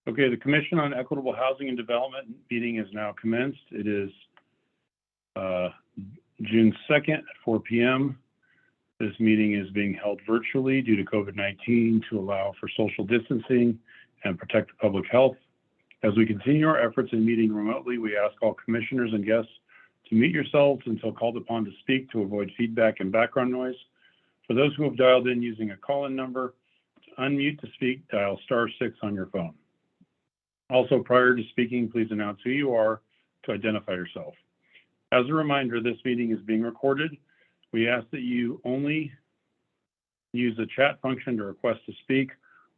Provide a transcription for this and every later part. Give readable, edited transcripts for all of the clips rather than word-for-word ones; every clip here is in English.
Okay, the Commission on Equitable Housing and Development meeting is now commenced. It is June 2nd at 4 p.m. This meeting is being held virtually due to COVID-19 to allow for social distancing and protect the public health. As we continue our efforts in meeting remotely, we ask all commissioners and guests to mute yourselves until called upon to speak to avoid feedback and background noise. For those who have dialed in using a call-in number, to unmute to speak, dial *6 on your phone. Also, prior to speaking, please announce who you are to identify yourself. As a reminder, this meeting is being recorded. We ask that you only use the chat function to request to speak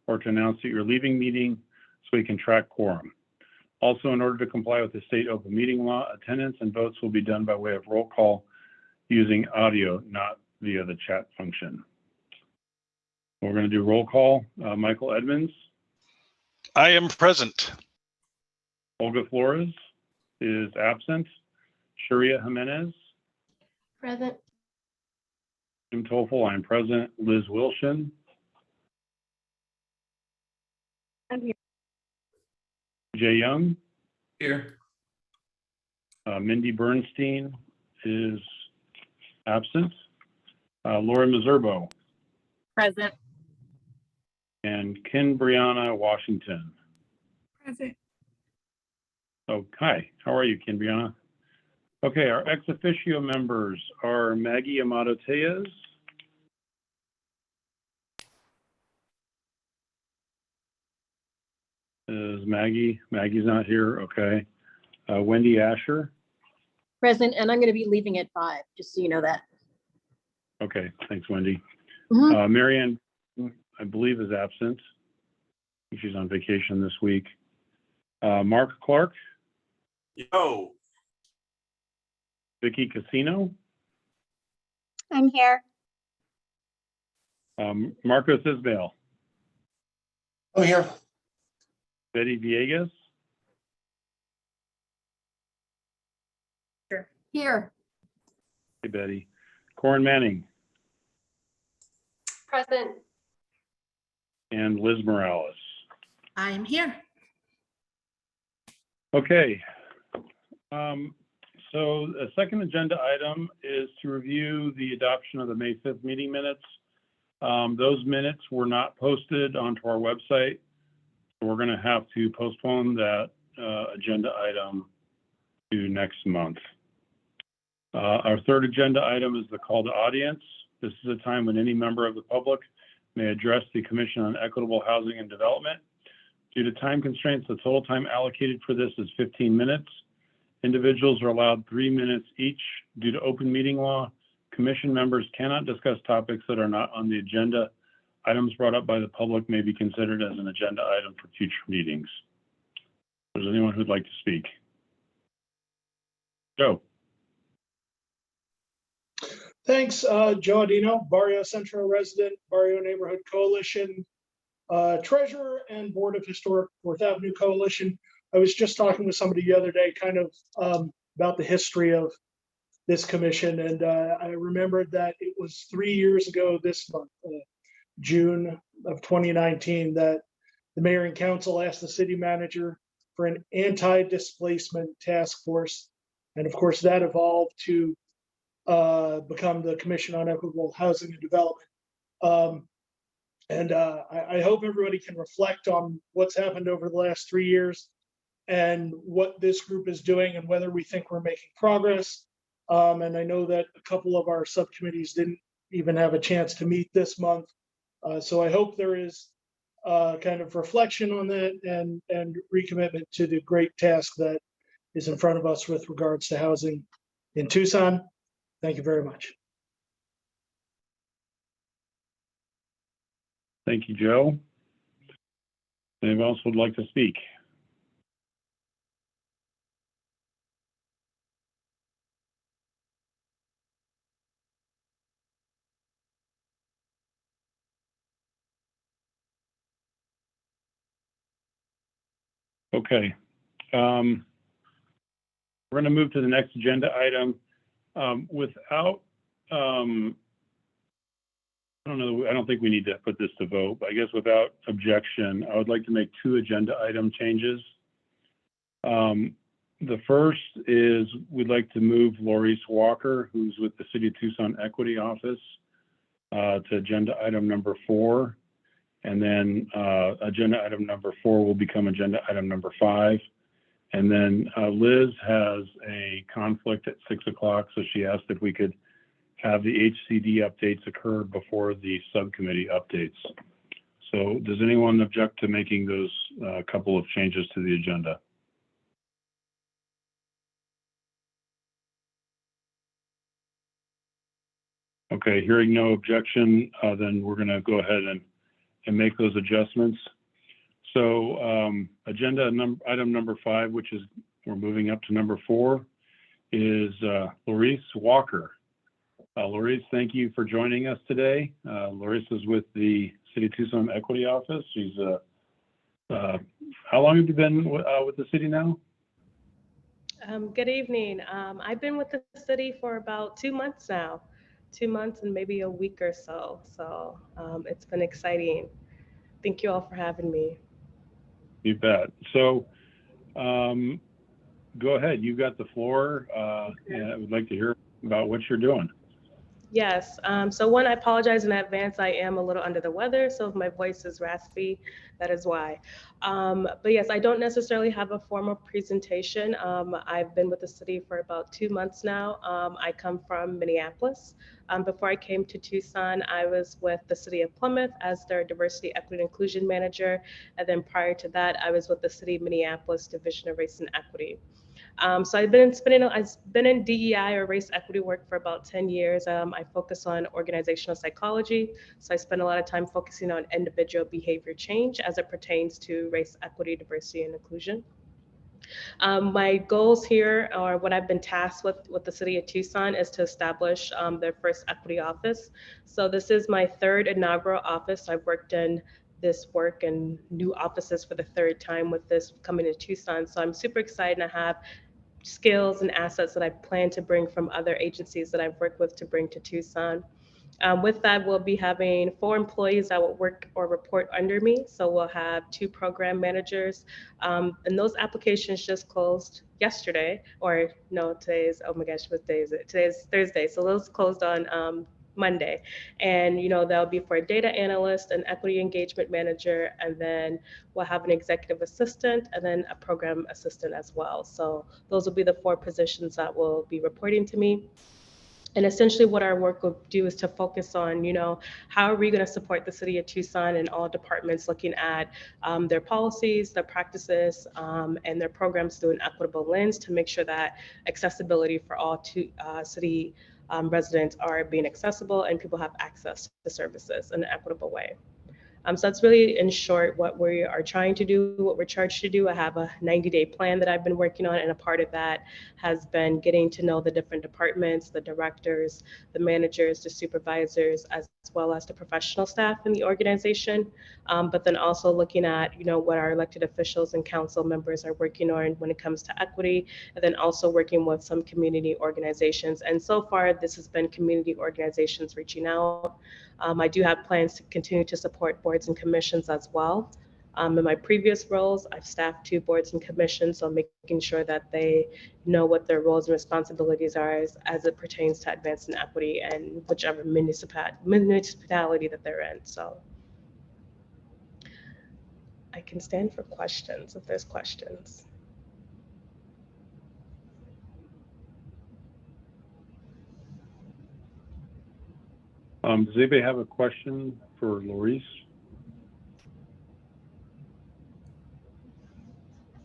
or to announce that you're leaving meeting so we can track quorum. Also, in order to comply with the state open meeting law, attendance and votes will be done by way of roll call using audio, not via the chat function. We're going to do roll call. Michael Edmonds. I am present. Olga Flores is absent. Sharia Jimenez. Present. Jim Toffel, I am present. Liz Wilson. I'm here. Jay Young. Here. Mindy Bernstein is absent. Lori Mazurbo. Present. And Ken Brianna Washington. Present. Oh, hi. How are you, Ken Brianna? Okay, our ex officio members are Maggie Amato Tejas. Is Maggie's not here, okay. Wendy Asher. Present, and I'm going to be leaving at 5, just so you know that. Okay, thanks, Wendy. Mhm. Marianne, I believe, is absent. I think she's on vacation this week. Mark Clark. Yo. Vicky Casino. I'm here. Marcos Ismail. Oh, here. Betty Villegas. Here. Hey, Betty. Corin Manning. Present. And Liz Morales. I am here. Okay. So a second agenda item is to review the adoption of the May 5th meeting minutes. Those minutes were not posted onto our website. So we're going to have to postpone that agenda item to next month. Our third agenda item is the call to audience. This is a time when any member of the public may address the Commission on Equitable Housing and Development. Due to time constraints, the total time allocated for this is 15 minutes. Individuals are allowed 3 minutes each. Due to open meeting law, Commission members cannot discuss topics that are not on the agenda. Items brought up by the public may be considered as an agenda item for future meetings. Is there anyone who'd like to speak? Joe. Thanks, Joe Adino, Barrio Central resident, Barrio Neighborhood Coalition, treasurer and board of Historic 4th Avenue Coalition. I was just talking with somebody the other day kind of about the history of this commission. And I remembered that it was 3 years ago this month, June of 2019, that the mayor and council asked the city manager for an anti-displacement task force. And of course that evolved to become the Commission on Equitable Housing and Development. I hope everybody can reflect on what's happened over the last 3 years and what this group is doing and whether we think we're making progress. And I know that a couple of our subcommittees didn't even have a chance to meet this month. So I hope there is kind of reflection on that and recommitment to the great task that is in front of us with regards to housing in Tucson. Thank you very much. Thank you, Joe. Anyone else would like to speak? Okay. We're going to move to the next agenda item. Without I don't know, I don't think we need to put this to vote, but I guess without objection, I would like to make 2 agenda item changes. The first is we'd like to move Laurice Walker, who's with the City of Tucson Equity Office, to agenda item number 4. And then agenda item number 4 will become agenda item number 5. And then Liz has a conflict at 6 o'clock, so she asked if we could have the HCD updates occur before the subcommittee updates. So does anyone object to making those couple of changes to the agenda? Okay, hearing no objection, then we're going to go ahead and make those adjustments. So agenda item number 5, which is we're moving up to number 4, is Laurice Walker. Laurice, thank you for joining us today. Laurice is with the City of Tucson Equity Office. She's how long have you been with the city now? Good evening. I've been with the city for about 2 months now, 2 months and maybe a week or so. So it's been exciting. Thank you all for having me. You bet. So go ahead. You've got the floor. And I would like to hear about what you're doing. Yes. So one, I apologize in advance. I am a little under the weather, so if my voice is raspy, that is why. But yes, I don't necessarily have a formal presentation. I've been with the city for about 2 months now. I come from Minneapolis. Before I came to Tucson, I was with the city of Plymouth as their diversity, equity, and inclusion manager. And then prior to that, I was with the city of Minneapolis Division of Race and Equity. So I've been in DEI or race equity work for about 10 years. I focus on organizational psychology. So I spend a lot of time focusing on individual behavior change as it pertains to race equity, diversity, and inclusion. My goals here, or what I've been tasked with the city of Tucson, is to establish their first equity office. So this is my 3rd inaugural office. I've worked in this work and new offices for the 3rd time with this coming to Tucson. So I'm super excited to have skills and assets that I plan to bring from other agencies that I've worked with to bring to Tucson. With that, we'll be having 4 employees that will work or report under me. So we'll have 2 program managers. And those applications just closed yesterday, or no, today's, oh my gosh, what day is it? Today's Thursday. So those closed on Monday. And, that'll be for a data analyst, an equity engagement manager, and then we'll have an executive assistant and then a program assistant as well. So those will be the 4 positions that will be reporting to me. And essentially what our work will do is to focus on, how are we going to support the city of Tucson and all departments looking at their policies, their practices, and their programs through an equitable lens to make sure that accessibility for all city residents are being accessible and people have access to services in an equitable way. So that's really, in short, what we are trying to do, what we're charged to do. I have a 90-day plan that I've been working on, and a part of that has been getting to know the different departments, the directors, the managers, the supervisors, as well as the professional staff in the organization. But then also looking at, what our elected officials and council members are working on when it comes to equity, and then also working with some community organizations. And so far, this has been community organizations reaching out. I do have plans to continue to support boards and commissions as well. In my previous roles, I've staffed 2 boards and commissions, so making sure that they know what their roles and responsibilities are as it pertains to advancing equity and whichever municipality that they're in. So I can stand for questions if there's questions. Does anybody have a question for Laurice?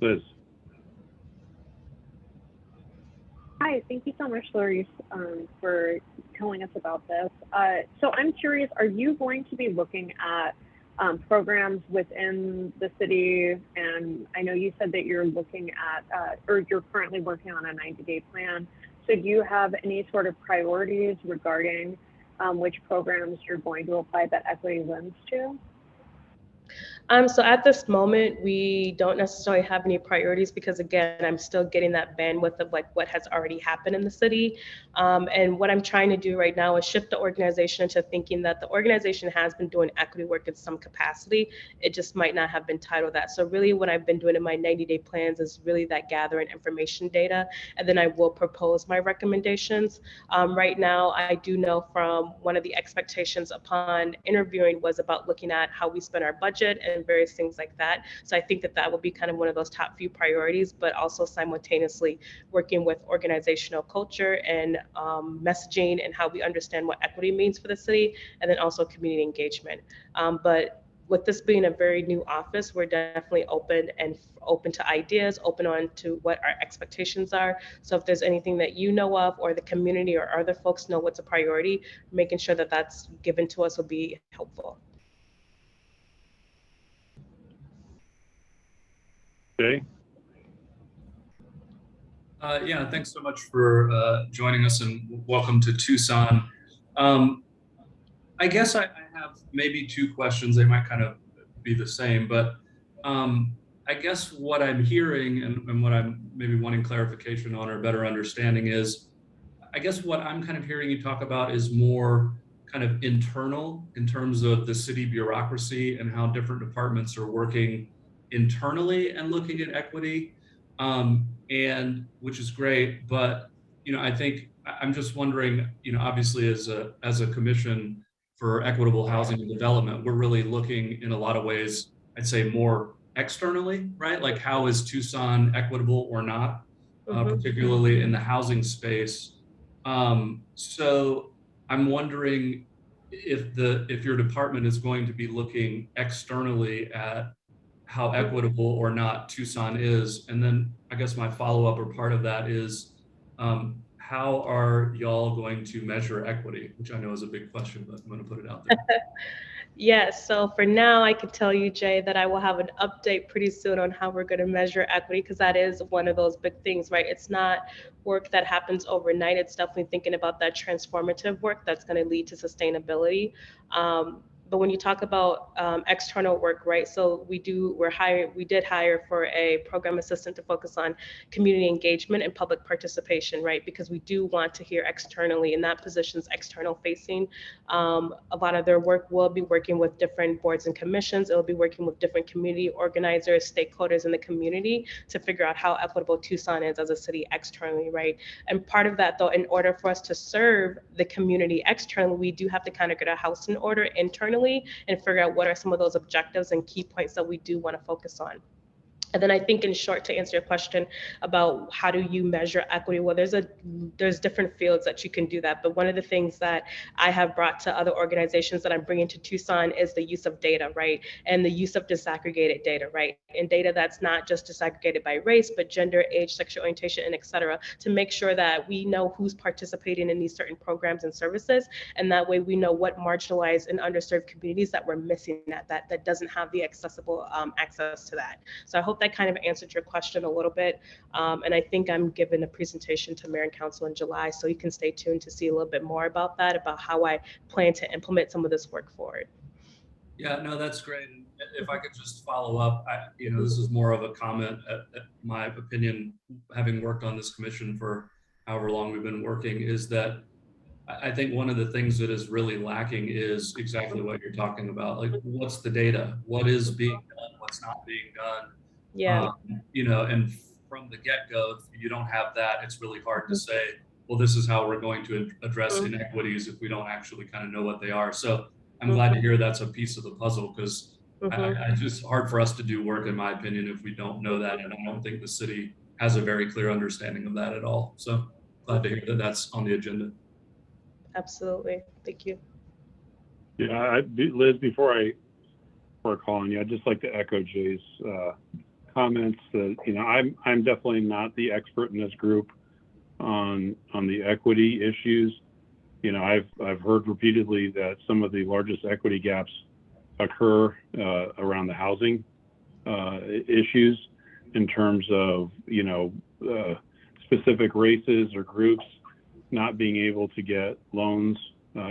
Liz. Hi, thank you so much, Laurice, for telling us about this. So I'm curious, are you going to be looking at programs within the city? And I know you said that you're looking at, or you're currently working on a 90-day plan. So do you have any sort of priorities regarding which programs you're going to apply that equity lens to? So at this moment, we don't necessarily have any priorities because again, I'm still getting that bandwidth of like what has already happened in the city. And what I'm trying to do right now is shift the organization into thinking that the organization has been doing equity work in some capacity. It just might not have been titled that. So really what I've been doing in my 90-day plans is really that gathering information data, and then I will propose my recommendations. Right now, I do know from one of the expectations upon interviewing was about looking at how we spend our budget and various things like that. So I think that that will be kind of one of those top few priorities, but also simultaneously working with organizational culture and messaging and how we understand what equity means for the city, and then also community engagement. But with this being a very new office, we're definitely open to ideas, open on to what our expectations are. So if there's anything that you know of or the community or other folks know what's a priority, making sure that that's given to us will be helpful. Jay? Yeah, thanks so much for joining us and welcome to Tucson. I guess I have maybe two questions. They might kind of be the same, but I guess what I'm hearing and what I'm maybe wanting clarification on or better understanding is, I guess what I'm kind of hearing you talk about is more kind of internal in terms of the city bureaucracy and how different departments are working internally and looking at equity, and which is great. But I think I'm just wondering, obviously as a commission for equitable housing and development, we're really looking in a lot of ways, I'd say more externally, right? Like how is Tucson equitable or not, particularly in the housing space. So I'm wondering if your department is going to be looking externally at how equitable or not Tucson is. And then I guess my follow-up or part of that is, how are y'all going to measure equity? Which I know is a big question, but I'm going to put it out there. Yes, so for now, I can tell you, Jay, that I will have an update pretty soon on how we're going to measure equity, because that is one of those big things, right? It's not work that happens overnight. It's definitely thinking about that transformative work that's going to lead to sustainability. But when you talk about external work, right? So we did hire for a program assistant to focus on community engagement and public participation, right? Because we do want to hear externally, and that position's external facing. A lot of their work will be working with different boards and commissions. It'll be working with different community organizers, stakeholders in the community to figure out how equitable Tucson is as a city externally, right? And part of that, though, in order for us to serve the community externally, we do have to kind of get our house in order internally and figure out what are some of those objectives and key points that we do want to focus on. And then I think, in short, to answer your question about how do you measure equity, well, there's different fields that you can do that. But one of the things that I have brought to other organizations that I'm bringing to Tucson is the use of data, right? And the use of disaggregated data, right? And data that's not just disaggregated by race, but gender, age, sexual orientation, and et cetera, to make sure that we know who's participating in these certain programs and services. And that way we know what marginalized and underserved communities that we're missing that doesn't have the accessible access to that. So I hope that kind of answered your question a little bit. And I think I'm giving a presentation to Mayor and Council in July, so you can stay tuned to see a little bit more about that, about how I plan to implement some of this work forward. Yeah, no, that's great. And if I could just follow up, this is more of a comment, my opinion, having worked on this commission for however long we've been working, is that I think one of the things that is really lacking is exactly what you're talking about. Like, what's the data? What is being done? What's not being done? Yeah. And from the get-go, if you don't have that, it's really hard to say, well, this is how we're going to address inequities if we don't actually kind of know what they are. So I'm glad to hear that's a piece of the puzzle, because it's just hard for us to do work, in my opinion, if we don't know that. And I don't think the city has a very clear understanding of that at all. So glad to hear that that's on the agenda. Absolutely. Thank you. Yeah, Liz, before I call on you, I'd just like to echo Jay's comments that, I'm definitely not the expert in this group on the equity issues. I've heard repeatedly that some of the largest equity gaps occur around the housing issues in terms of, specific races or groups not being able to get loans,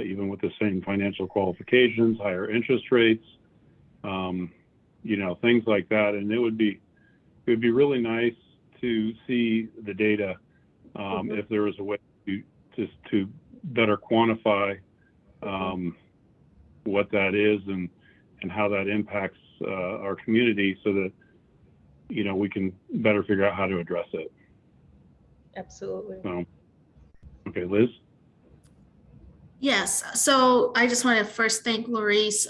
even with the same financial qualifications, higher interest rates, things like that. And it would be really nice to see the data if there was a way to better quantify what that is and how that impacts our community, so that we can better figure out how to address it. Absolutely. So, okay, Liz. Yes, so I just want to first thank Laurice.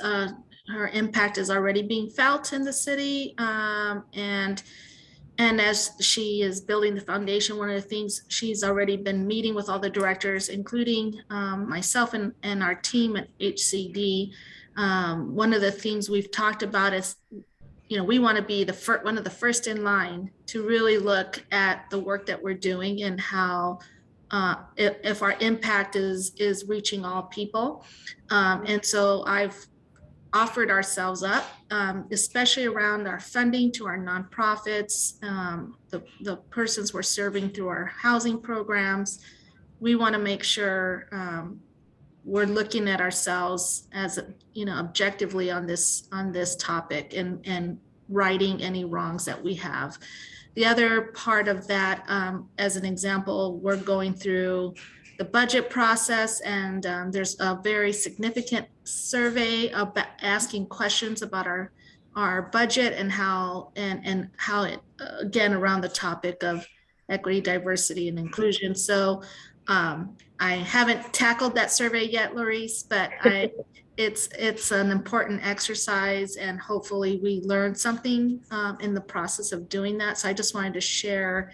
Her impact is already being felt in the city, and as she is building the foundation, one of the things she's already been meeting with all the directors, including myself and our team at HCD. One of the things we've talked about is, we want to be one of the first in line to really look at the work that we're doing and how if our impact is reaching all people. And so I've offered ourselves up, especially around our funding to our nonprofits, the persons we're serving through our housing programs. We want to make sure we're looking at ourselves as objectively on this topic and righting any wrongs that we have. The other part of that, as an example, we're going through the budget process, and there's a very significant survey about asking questions about our budget and how it, again, around the topic of equity, diversity, and inclusion. So I haven't tackled that survey yet, Laurice, but it's an important exercise, and hopefully we learn something in the process of doing that. So I just wanted to share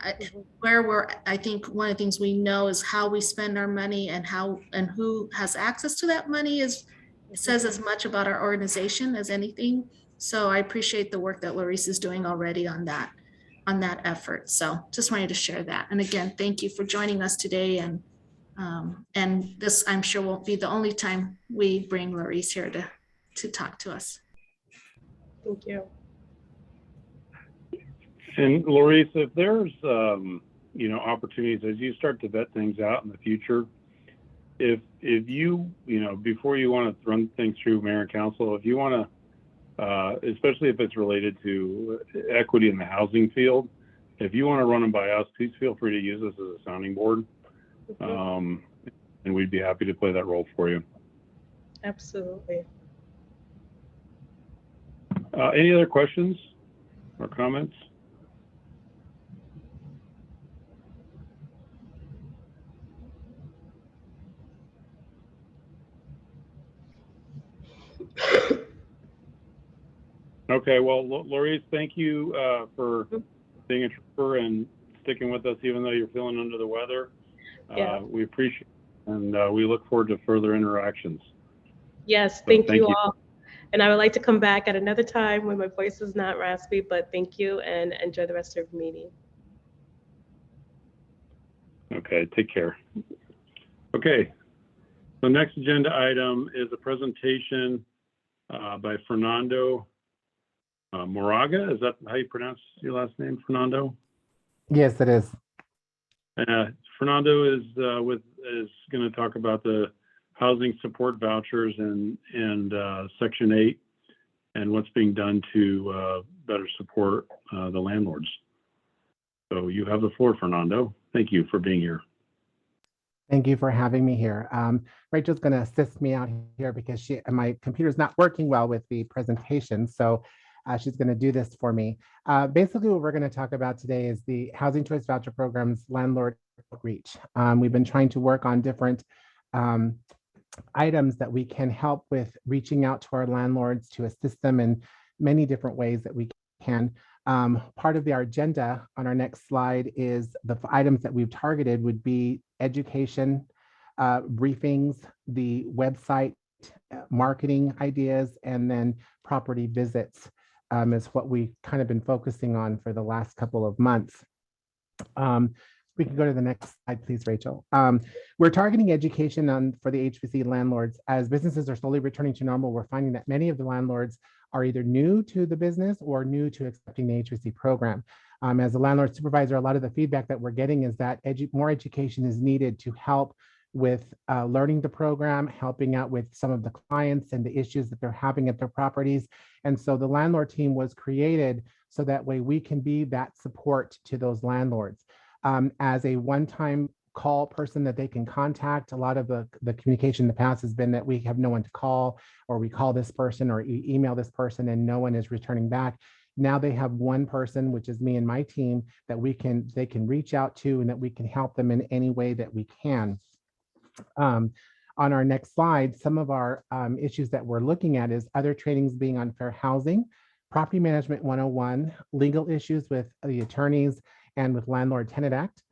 I think one of the things we know is how we spend our money and who has access to that money says as much about our organization as anything. So I appreciate the work that Laurice is doing already on that effort. So just wanted to share that. And again, thank you for joining us today. And this, I'm sure, won't be the only time we bring Laurice here to talk to us. Thank you. And Laurice, if there's opportunities as you start to vet things out in the future, if you before you want to run things through mayor and council, if you want to, especially if it's related to equity in the housing field, if you want to run them by us, please feel free to use us as a sounding board, and we'd be happy to play that role for you. Absolutely. Any other questions or comments? Okay, well, Laurice, thank you for being a trooper and sticking with us even though you're feeling under the weather. Yeah. We appreciate it, and we look forward to further interactions. Yes, So thank you all. And I would like to come back at another time when my voice is not raspy, but thank you and enjoy the rest of the meeting. Okay, take care. Okay, the next agenda item is a presentation by Fernando Moraga. Is that how you pronounce your last name, Fernando? Yes, it is. Fernando is going to talk about the housing support vouchers and Section 8 and what's being done to better support the landlords. So you have the floor, Fernando. Thank you for being here. Thank you for having me here. Rachel's going to assist me out here because my computer's not working well with the presentation. So she's going to do this for me. Basically, what we're going to talk about today is the Housing Choice Voucher Program's landlord outreach. We've been trying to work on different items that we can help with reaching out to our landlords to assist them in many different ways that we can. Part of our agenda on our next slide is the items that we've targeted would be education, briefings, the website, marketing ideas, and then property visits is what we've kind of been focusing on for the last couple of months. We can go to the next slide, please, Rachel. We're targeting education for the HVC landlords. As businesses are slowly returning to normal, we're finding that many of the landlords are either new to the business or new to accepting the HVC program. As a landlord supervisor, a lot of the feedback that we're getting is that more education is needed to help with learning the program, helping out with some of the clients and the issues that they're having at their properties. And so the landlord team was created so that way we can be that support to those landlords. As a one-time call person that they can contact, a lot of the communication in the past has been that we have no one to call, or we call this person or email this person and no one is returning back. Now they have one person, which is me and my team, that they can reach out to and that we can help them in any way that we can. On our next slide, some of our issues that we're looking at is other trainings being on fair housing, property management 101, legal issues with the attorneys and with Landlord Tenant Act,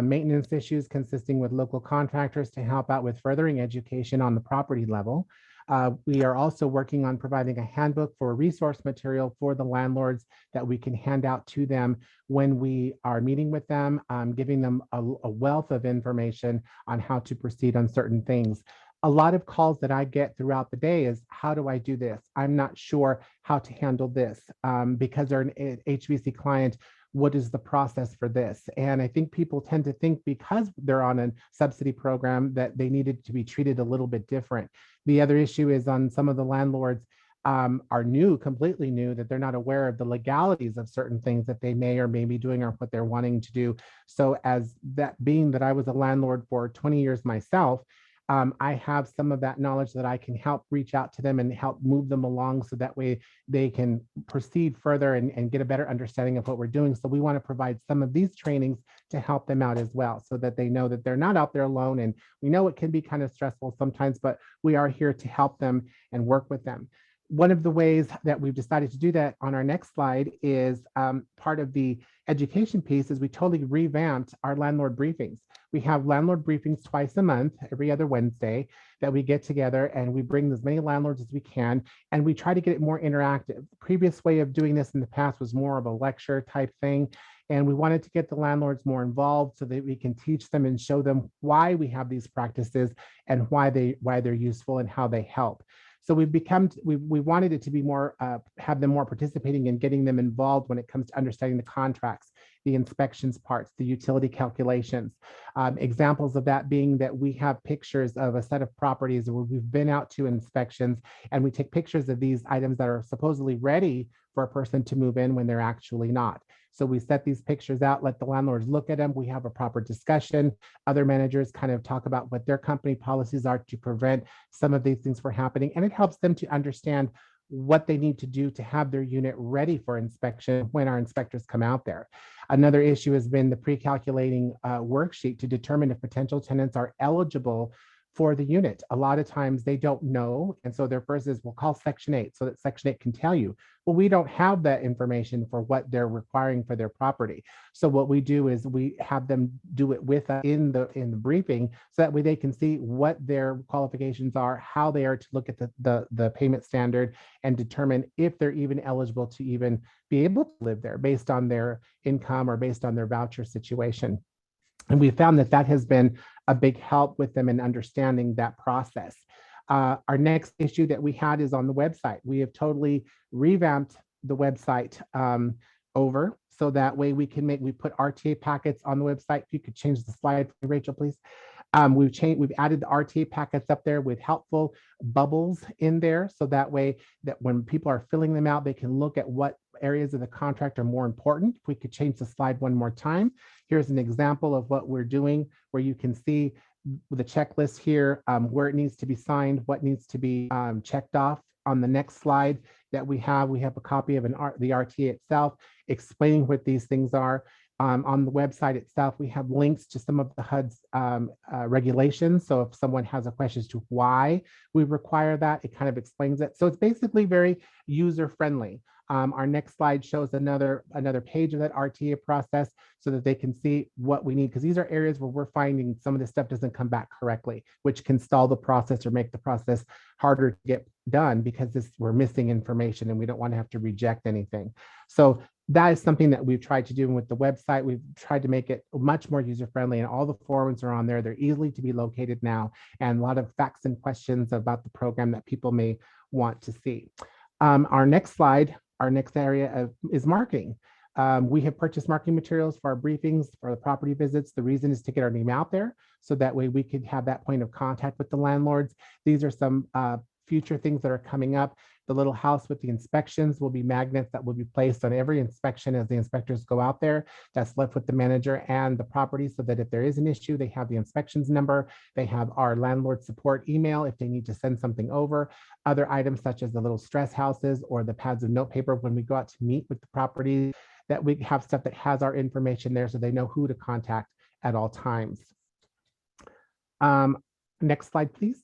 maintenance issues consisting with local contractors to help out with furthering education on the property level. We are also working on providing a handbook for resource material for the landlords that we can hand out to them when we are meeting with them, giving them a wealth of information on how to proceed on certain things. A lot of calls that I get throughout the day is, how do I do this? I'm not sure how to handle this because they're an HVC client. What is the process for this? And I think people tend to think because they're on a subsidy program that they needed to be treated a little bit different. The other issue is on some of the landlords are completely new, that they're not aware of the legalities of certain things that they may or may be doing or what they're wanting to do. So as that being that I was a landlord for 20 years myself, I have some of that knowledge that I can help reach out to them and help move them along so that way they can proceed further and get a better understanding of what we're doing. So we want to provide some of these trainings to help them out as well, so that they know that they're not out there alone. And we know it can be kind of stressful sometimes, but we are here to help them and work with them. One of the ways that we've decided to do that on our next slide is part of the education piece is we totally revamped our landlord briefings. We have landlord briefings twice a month, every other Wednesday, that we get together and we bring as many landlords as we can, and we try to get it more interactive. The previous way of doing this in the past was more of a lecture type thing, and we wanted to get the landlords more involved so that we can teach them and show them why we have these practices and why they're useful and how they help. So we wanted it to be more, have them more participating and getting them involved when it comes to understanding the contracts, the inspections parts, the utility calculations. Examples of that being that we have pictures of a set of properties where we've been out to inspections and we take pictures of these items that are supposedly ready for a person to move in when they're actually not. So we set these pictures out, let the landlords look at them. We have a proper discussion. Other managers kind of talk about what their company policies are to prevent some of these things from happening. And it helps them to understand what they need to do to have their unit ready for inspection when our inspectors come out there. Another issue has been the pre-calculating worksheet to determine if potential tenants are eligible for the unit. A lot of times they don't know. And so their first is, we'll call Section 8 so that Section 8 can tell you. Well, we don't have that information for what they're requiring for their property. So what we do is we have them do it with us in the briefing so that way they can see what their qualifications are, how they are to look at the payment standard and determine if they're even eligible to even be able to live there based on their income or based on their voucher situation. And we found that that has been a big help with them in understanding that process. Our next issue that we had is on the website. We have totally revamped the website over so that way we put RTA packets on the website. If you could change the slide, Rachel, please. We've added the RTA packets up there with helpful bubbles in there. So that way that when people are filling them out, they can look at what areas of the contract are more important. If we could change the slide one more time. Here's an example of what we're doing where you can see the checklist here, where it needs to be signed, what needs to be checked off. On the next slide that we have a copy of the RTA itself explaining what these things are. On the website itself, we have links to some of the HUD's regulations. So if someone has a question as to why we require that, it kind of explains it. So it's basically very user-friendly. Our next slide shows another page of that RTA process so that they can see what we need, because these are areas where we're finding some of this stuff doesn't come back correctly, which can stall the process or make the process harder to get done because we're missing information and we don't want to have to reject anything. So that is something that we've tried to do with the website. We've tried to make it much more user-friendly and all the forums are on there. They're easily to be located now, and a lot of facts and questions about the program that people may want to see. Our next slide, our next area is marketing. We have purchased marketing materials for our briefings, for the property visits. The reason is to get our name out there so that way we could have that point of contact with the landlords. These are some future things that are coming up. The little house with the inspections will be magnets that will be placed on every inspection as the inspectors go out there. That's left with the manager and the property so that if there is an issue, they have the inspections number. They have our landlord support email if they need to send something over. Other items such as the little stress houses or the pads of note paper when we go out to meet with the property, that we have stuff that has our information there so they know who to contact at all times. Next slide, please.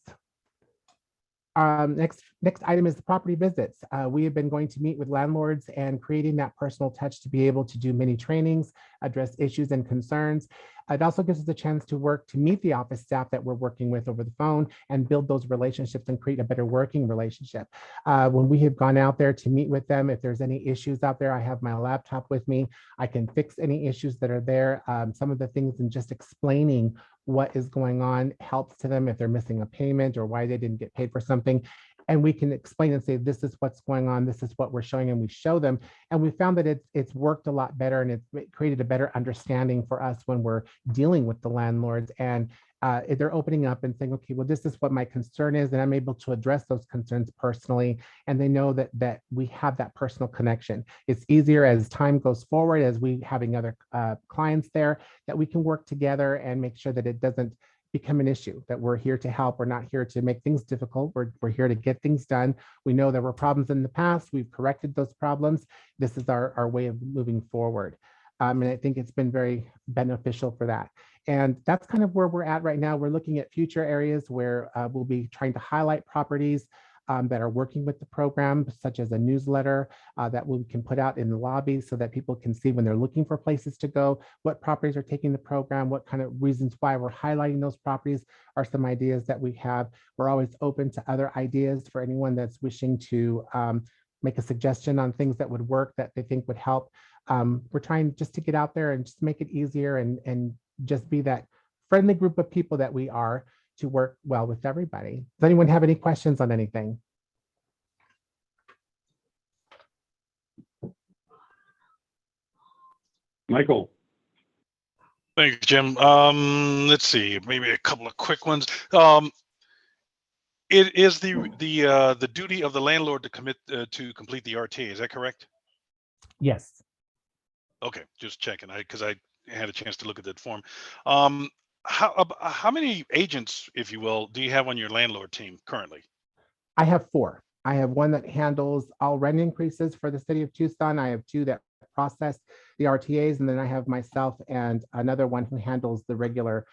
Next item is the property visits. We have been going to meet with landlords and creating that personal touch to be able to do many trainings, address issues and concerns. It also gives us a chance to work to meet the office staff that we're working with over the phone and build those relationships and create a better working relationship. When we have gone out there to meet with them, if there's any issues out there, I have my laptop with me. I can fix any issues that are there. Some of the things in just explaining what is going on helps to them if they're missing a payment or why they didn't get paid for something. And we can explain and say, this is what's going on. This is what we're showing, and we show them. And we found that it's worked a lot better, and it's created a better understanding for us when we're dealing with the landlords. And if they're opening up and saying, okay, well, this is what my concern is, and I'm able to address those concerns personally. And they know that we have that personal connection. It's easier as time goes forward, as we having other clients there, that we can work together and make sure that it doesn't become an issue, that we're here to help. We're not here to make things difficult. We're here to get things done. We know there were problems in the past. We've corrected those problems. This is our way of moving forward. And I think it's been very beneficial for that. And that's kind of where we're at right now. We're looking at future areas where we'll be trying to highlight properties that are working with the program, such as a newsletter that we can put out in the lobby so that people can see when they're looking for places to go, what properties are taking the program, what kind of reasons why we're highlighting those properties are some ideas that we have. We're always open to other ideas for anyone that's wishing to make a suggestion on things that would work that they think would help. We're trying just to get out there and just make it easier and just be that friendly group of people that we are to work well with everybody. Does anyone have any questions on anything? Michael. Thanks, Jim. Let's see, maybe a couple of quick ones. It is the duty of the landlord to commit to complete the RTA. Is that correct? Yes. Okay, just checking. Because I had a chance to look at that form. How many agents, if you will, do you have on your landlord team currently? I have 4. I have one that handles all rent increases for the city of Tucson. I have 2 that process the RTAs, and then I have myself and another one who handles the regular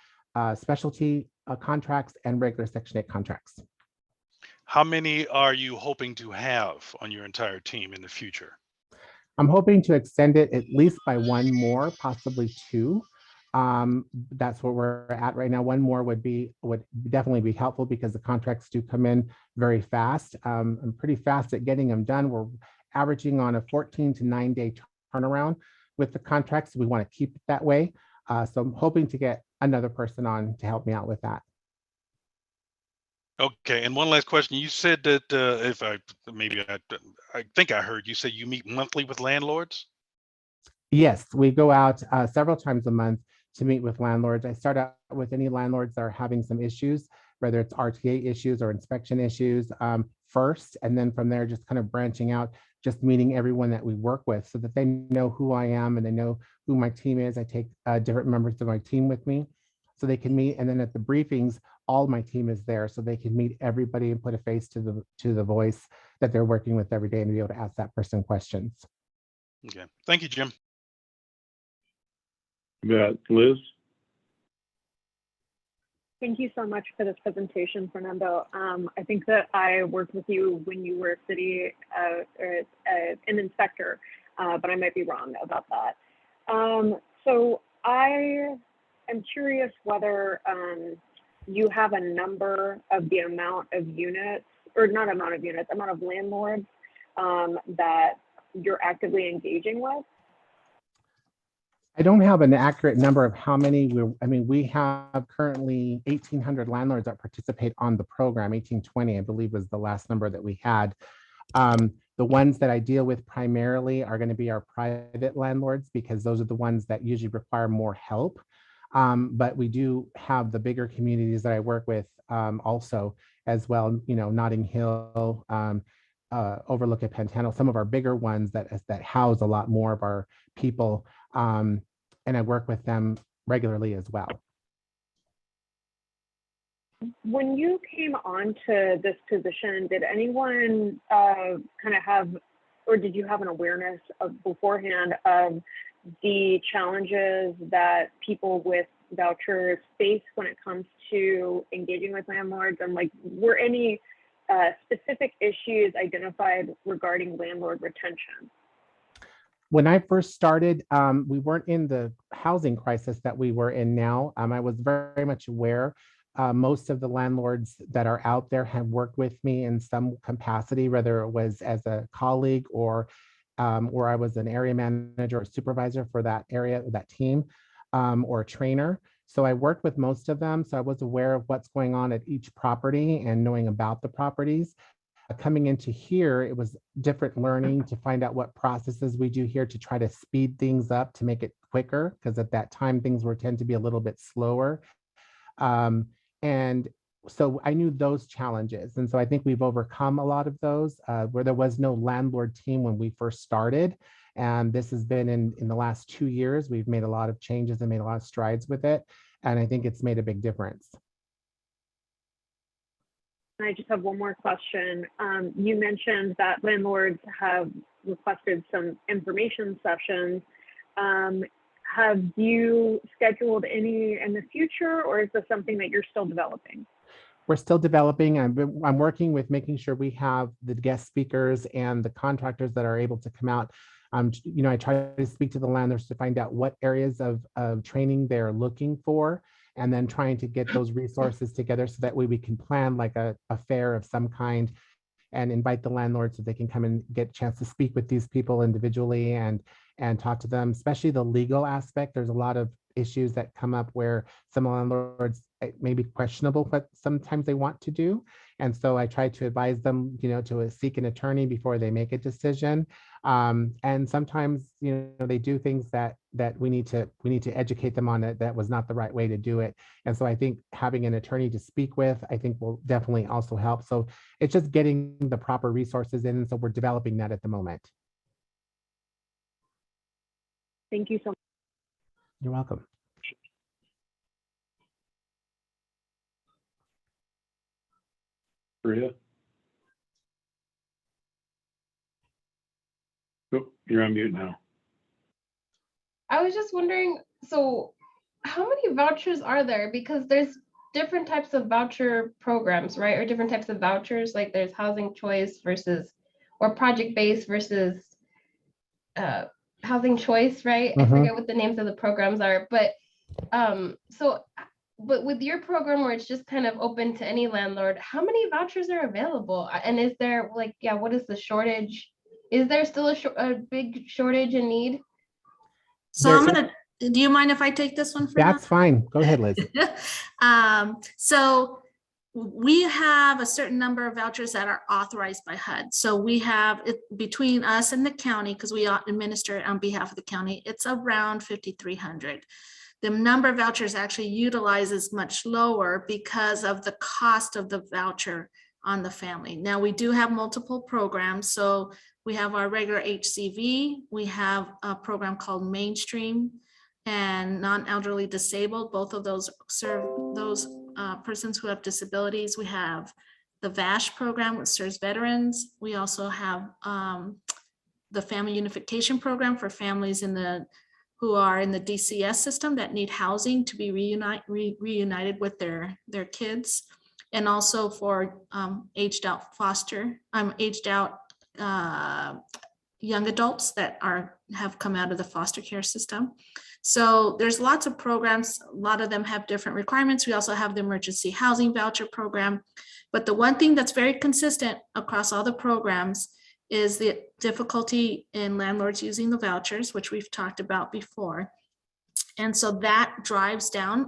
specialty contracts and regular Section 8 contracts. How many are you hoping to have on your entire team in the future? I'm hoping to extend it at least by 1 more, possibly 2. That's where we're at right now. 1 more would definitely be helpful because the contracts do come in very fast. I'm pretty fast at getting them done. We're averaging on a 14 to 9 day turnaround with the contracts. We want to keep it that way. So I'm hoping to get another person on to help me out with that. Okay, and one last question. You said that I think I heard you say you meet monthly with landlords? Yes, we go out several times a month to meet with landlords. I start out with any landlords that are having some issues, whether it's RTA issues or inspection issues first, and then from there, just kind of branching out, just meeting everyone that we work with so that they know who I am and they know who my team is. I take different members of my team with me so they can meet. And then at the briefings, all my team is there so they can meet everybody and put a face to the voice that they're working with every day and be able to ask that person questions. Okay, thank you, Jim. Yeah, Liz. Thank you so much for this presentation, Fernando. I think that I worked with you when you were an inspector, but I might be wrong about that. So I am curious whether you have a number of the amount of units, or not amount of units, amount of landlords that you're actively engaging with. I don't have an accurate number of how many. We have currently 1,800 landlords that participate on the program. 1,820, I believe, was the last number that we had. The ones that I deal with primarily are going to be our private landlords, because those are the ones that usually require more help. But we do have the bigger communities that I work with also as well, Notting Hill, Overlook at Pantano, some of our bigger ones that house a lot more of our people. And I work with them regularly as well. When you came onto this position, did anyone kind of have, or did you have an awareness of beforehand of the challenges that people with vouchers face when it comes to engaging with landlords? And like, were any specific issues identified regarding landlord retention? When I first started, we weren't in the housing crisis that we were in now. I was very much aware. Most of the landlords that are out there have worked with me in some capacity, whether it was as a colleague or I was an area manager or supervisor for that area, that team, or a trainer. So I worked with most of them. So I was aware of what's going on at each property and knowing about the properties. Coming into here, it was different learning to find out what processes we do here to try to speed things up to make it quicker, because at that time things tend to be a little bit slower. And so I knew those challenges. And so I think we've overcome a lot of those where there was no landlord team when we first started. And this has been in the last 2 years, we've made a lot of changes and made a lot of strides with it. And I think it's made a big difference. I just have one more question. You mentioned that landlords have requested some information sessions. Have you scheduled any in the future, or is this something that you're still developing? We're still developing. I'm working with making sure we have the guest speakers and the contractors that are able to come out. I try to speak to the landlords to find out what areas of training they're looking for, and then trying to get those resources together so that way we can plan like a fair of some kind and invite the landlords so they can come and get a chance to speak with these people individually and talk to them, especially the legal aspect. There's a lot of issues that come up where some landlords, it may be questionable what sometimes they want to do. And so I try to advise them, to seek an attorney before they make a decision. And sometimes, they do things that we need to educate them on it. That was not the right way to do it. And so I think having an attorney to speak with, I think will definitely also help. So it's just getting the proper resources in. And so we're developing that at the moment. Thank you so much. You're welcome. Maria? Oh, you're on mute now. I was just wondering, so how many vouchers are there? Because there's different types of voucher programs, right? Or different types of vouchers, like there's housing choice versus, or project-based versus housing choice, right? I forget what the names of the programs are, but but with your program where it's just kind of open to any landlord, how many vouchers are available? And is there what is the shortage? Is there still a big shortage and need? So do you mind if I take this one? That's fine. Go ahead, Liz. So we have a certain number of vouchers that are authorized by HUD. So we have it between us and the county, because we administer it on behalf of the county, it's around 5,300. The number of vouchers actually utilized is much lower because of the cost of the voucher on the family. Now we do have multiple programs. So we have our regular HCV, we have a program called Mainstream and non-elderly disabled. Both of those serve those persons who have disabilities. We have the VASH program, which serves veterans. We also have the family unification program for families who are in the DCS system that need housing to be reunited with their kids, and also for aged out young adults that have come out of the foster care system. So there's lots of programs. A lot of them have different requirements. We also have the emergency housing voucher program. But the one thing that's very consistent across all the programs is the difficulty in landlords using the vouchers, which we've talked about before. And so that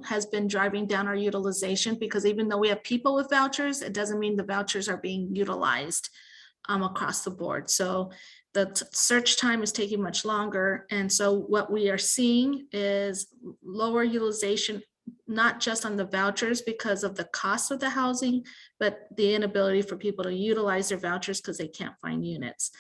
has been driving down our utilization, because even though we have people with vouchers, it doesn't mean the vouchers are being utilized. across the board. So the search time is taking much longer. And so what we are seeing is lower utilization, not just on the vouchers because of the cost of the housing, but the inability for people to utilize their vouchers because they can't find units.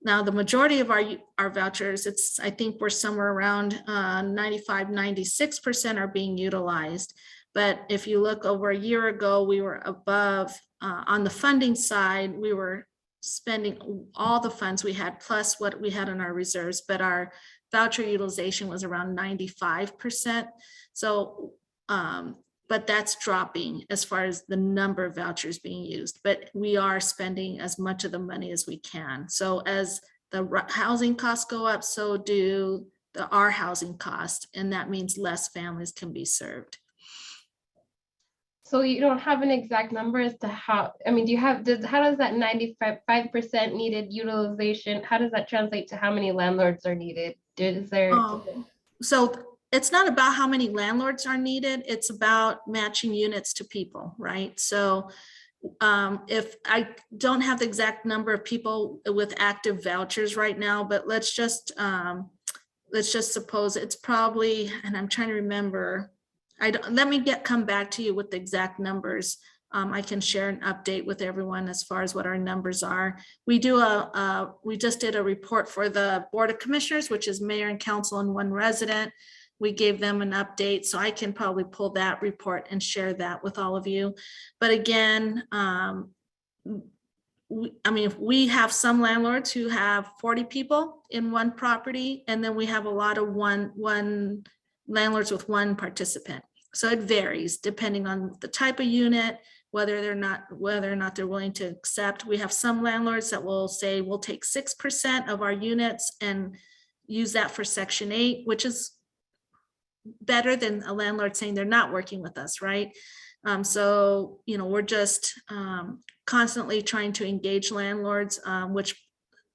Now, the majority of our vouchers, I think we're somewhere around 95, 96% are being utilized. But if you look over a year ago, we were above, on the funding side, we were spending all the funds we had plus what we had in our reserves, but our voucher utilization was around 95%. So, but that's dropping as far as the number of vouchers being used, but we are spending as much of the money as we can. So as the housing costs go up, so do our housing cost, and that means less families can be served. So you don't have an exact number as to how, I mean, how does that 95% needed utilization, how does that translate to how many landlords are needed? So it's not about how many landlords are needed, it's about matching units to people, right? So if I don't have the exact number of people with active vouchers right now, but let's just suppose it's probably, and I'm trying to remember, let me come back to you with the exact numbers. I can share an update with everyone as far as what our numbers are. We just did a report for the Board of Commissioners, which is mayor and council and one resident. We gave them an update, so I can probably pull that report and share that with all of you. But again, we have some landlords who have 40 people in one property, and then we have a lot of one landlords with one participant. So it varies depending on the type of unit, whether or not they're willing to accept. We have some landlords that will say we'll take 6% of our units and use that for Section 8, which is better than a landlord saying they're not working with us, right? So, we're just constantly trying to engage landlords, which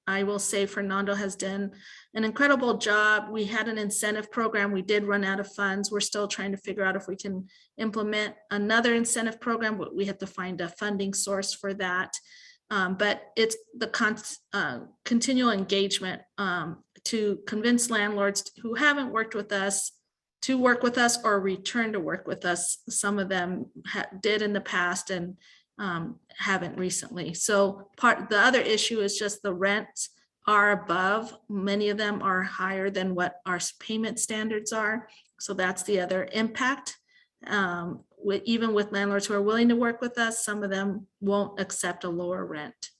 I will say Fernando has done an incredible job. We had an incentive program. We did run out of funds. We're still trying to figure out if we can implement another incentive program, but we have to find a funding source for that. But it's the continual engagement to convince landlords who haven't worked with us to work with us or return to work with us. Some of them did in the past and haven't recently. So the other issue is just the rents are above. Many of them are higher than what our payment standards are. So that's the other impact. Even with landlords who are willing to work with us, some of them won't accept a lower rent.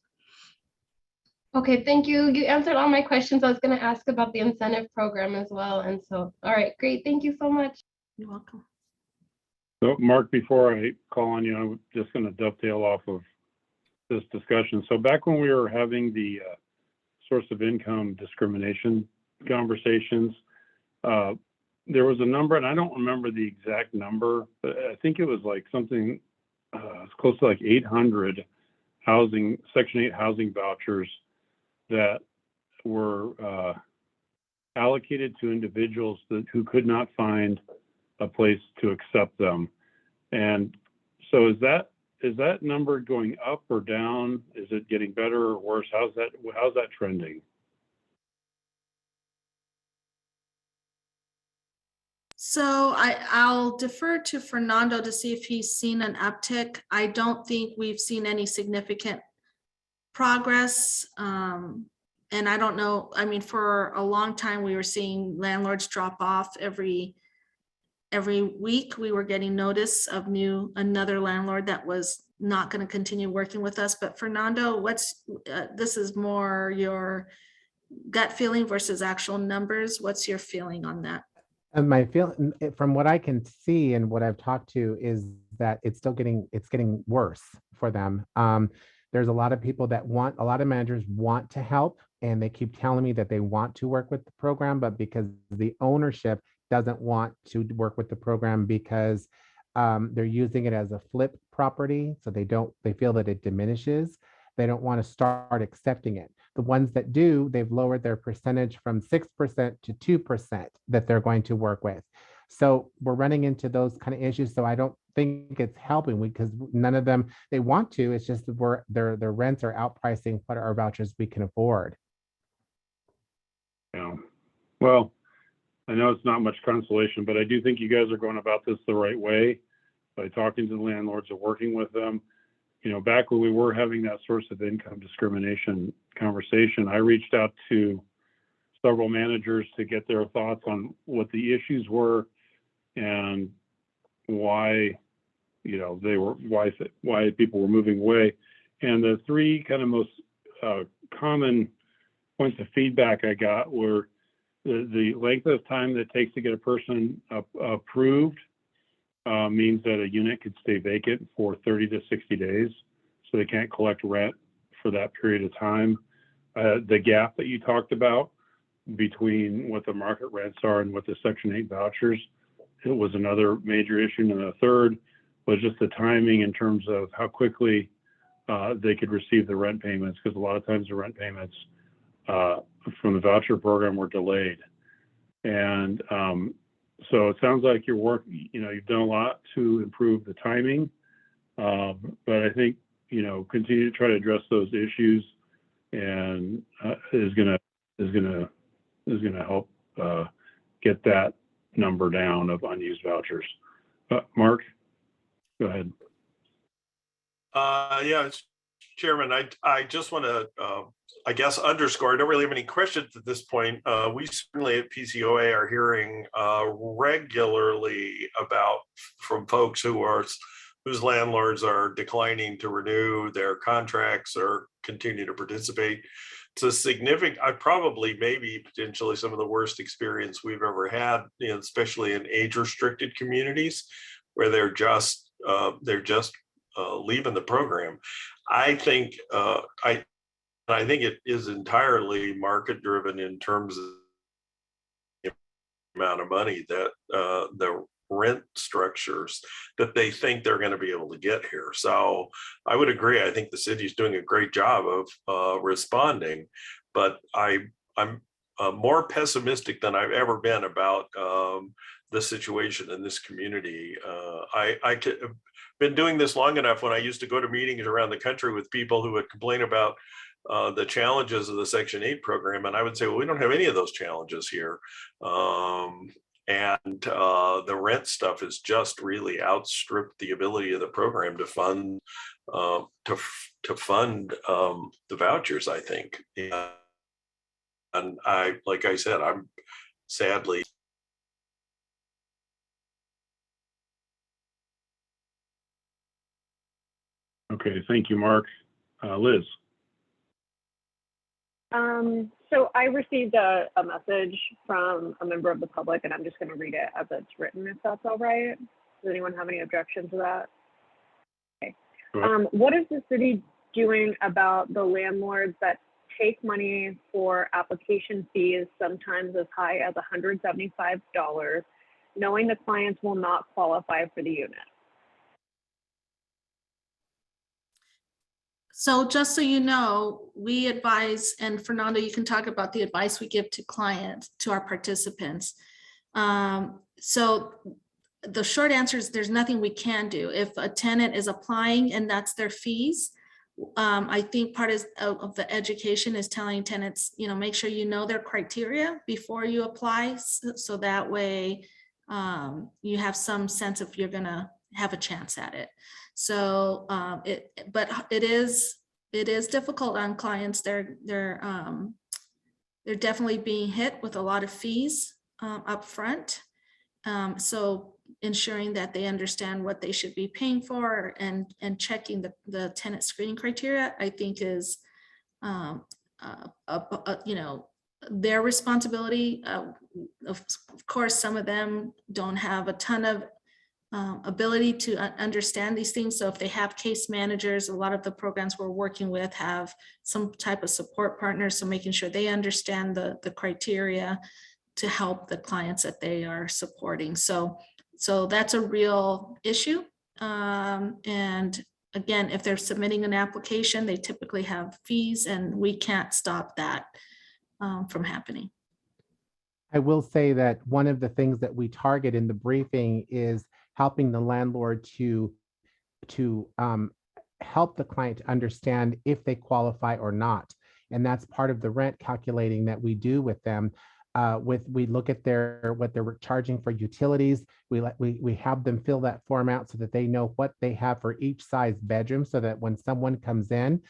Okay, thank you. You answered all my questions. I was going to ask about the incentive program as well. And so, all right, great. Thank you so much. You're welcome. So Mark, before I call on you, I'm just going to dovetail off of this discussion. So back when we were having the source of income discrimination conversations, there was a number, and I don't remember the exact number, but I think it was like something it's close to like 800 Section 8 housing vouchers that were allocated to individuals who could not find a place to accept them. And so is that number going up or down? Is it getting better or worse? How's that trending? So I'll defer to Fernando to see if he's seen an uptick. I don't think we've seen any significant progress. And I don't know, I mean, for a long time, we were seeing landlords drop off every week. We were getting notice of another landlord that was not going to continue working with us. But Fernando, this is more your gut feeling versus actual numbers. What's your feeling on that? And my feeling, from what I can see and what I've talked to, is that it's getting worse for them. There's a lot of people a lot of managers want to help, and they keep telling me that they want to work with the program, but because the ownership doesn't want to work with the program because they're using it as a flip property, so they feel that it diminishes. They don't want to start accepting it. The ones that do, they've lowered their percentage from 6% to 2% that they're going to work with. So we're running into those kind of issues. So I don't think it's helping because none of them, they want to, it's just that their rents are outpricing what our vouchers we can afford. Yeah. Well, I know it's not much consolation, but I do think you guys are going about this the right way by talking to the landlords and working with them. You know, back when we were having that source of income discrimination conversation, I reached out to several managers to get their thoughts on what the issues were and why, you know, why people were moving away. And the three kind of most common points of feedback I got were the length of time that it takes to get a person approved means that a unit could stay vacant for 30 to 60 days, so they can't collect rent for that period of time. The gap that you talked about between what the market rents are and what the Section 8 vouchers, it was another major issue. And the third was just the timing in terms of how quickly they could receive the rent payments, because a lot of times the rent payments from the voucher program were delayed. And so it sounds like you've done a lot to improve the timing, but I think, continue to try to address those issues and is gonna help get that number down of unused vouchers. Mark, go ahead. Yeah, Chairman, I just want to, I guess, underscore, I don't really have any questions at this point. We certainly at PCOA are hearing regularly from folks whose landlords are declining to renew their contracts or continue to participate. It's a significant, maybe potentially some of the worst experience we've ever had, especially in age-restricted communities where they're just leaving the program. I think it is entirely market driven in terms of the amount of money that the rent structures that they think they're going to be able to get here. So I would agree. I think the city's doing a great job of responding, but I'm more pessimistic than I've ever been about the situation in this community. I've been doing this long enough. When I used to go to meetings around the country with people who would complain about the challenges of the Section 8 program, and I would say, well, we don't have any of those challenges here. And the rent stuff has just really outstripped the ability of the program to fund the vouchers, I think. And like I said, I'm sadly. Okay, thank you, Mark. Liz. So I received a message from a member of the public, and I'm just going to read it as it's written, if that's all right. Does anyone have any objection to that? Okay. What is the city doing about the landlords that take money for application fees, sometimes as high as $175, knowing the clients will not qualify for the unit? So just so you know, we advise, and Fernando, you can talk about the advice we give to clients, to our participants. So the short answer is there's nothing we can do. If a tenant is applying and that's their fees, I think part of the education is telling tenants, make sure you know their criteria before you apply. So that way you have some sense if you're gonna have a chance at it. So it is difficult on clients. They're definitely being hit with a lot of fees up front. So ensuring that they understand what they should be paying for and checking the tenant screening criteria, I think is their responsibility. Of course, some of them don't have a ton of ability to understand these things. So if they have case managers, a lot of the programs we're working with have some type of support partners. So making sure they understand the criteria to help the clients that they are supporting. So that's a real issue. And again, if they're submitting an application, they typically have fees, and we can't stop that from happening. I will say that one of the things that we target in the briefing is helping the landlord to help the client to understand if they qualify or not. And that's part of the rent calculating that we do with them. We look at what they're charging for utilities. We have them fill that form out so that they know what they have for each size bedroom, so that when someone comes in,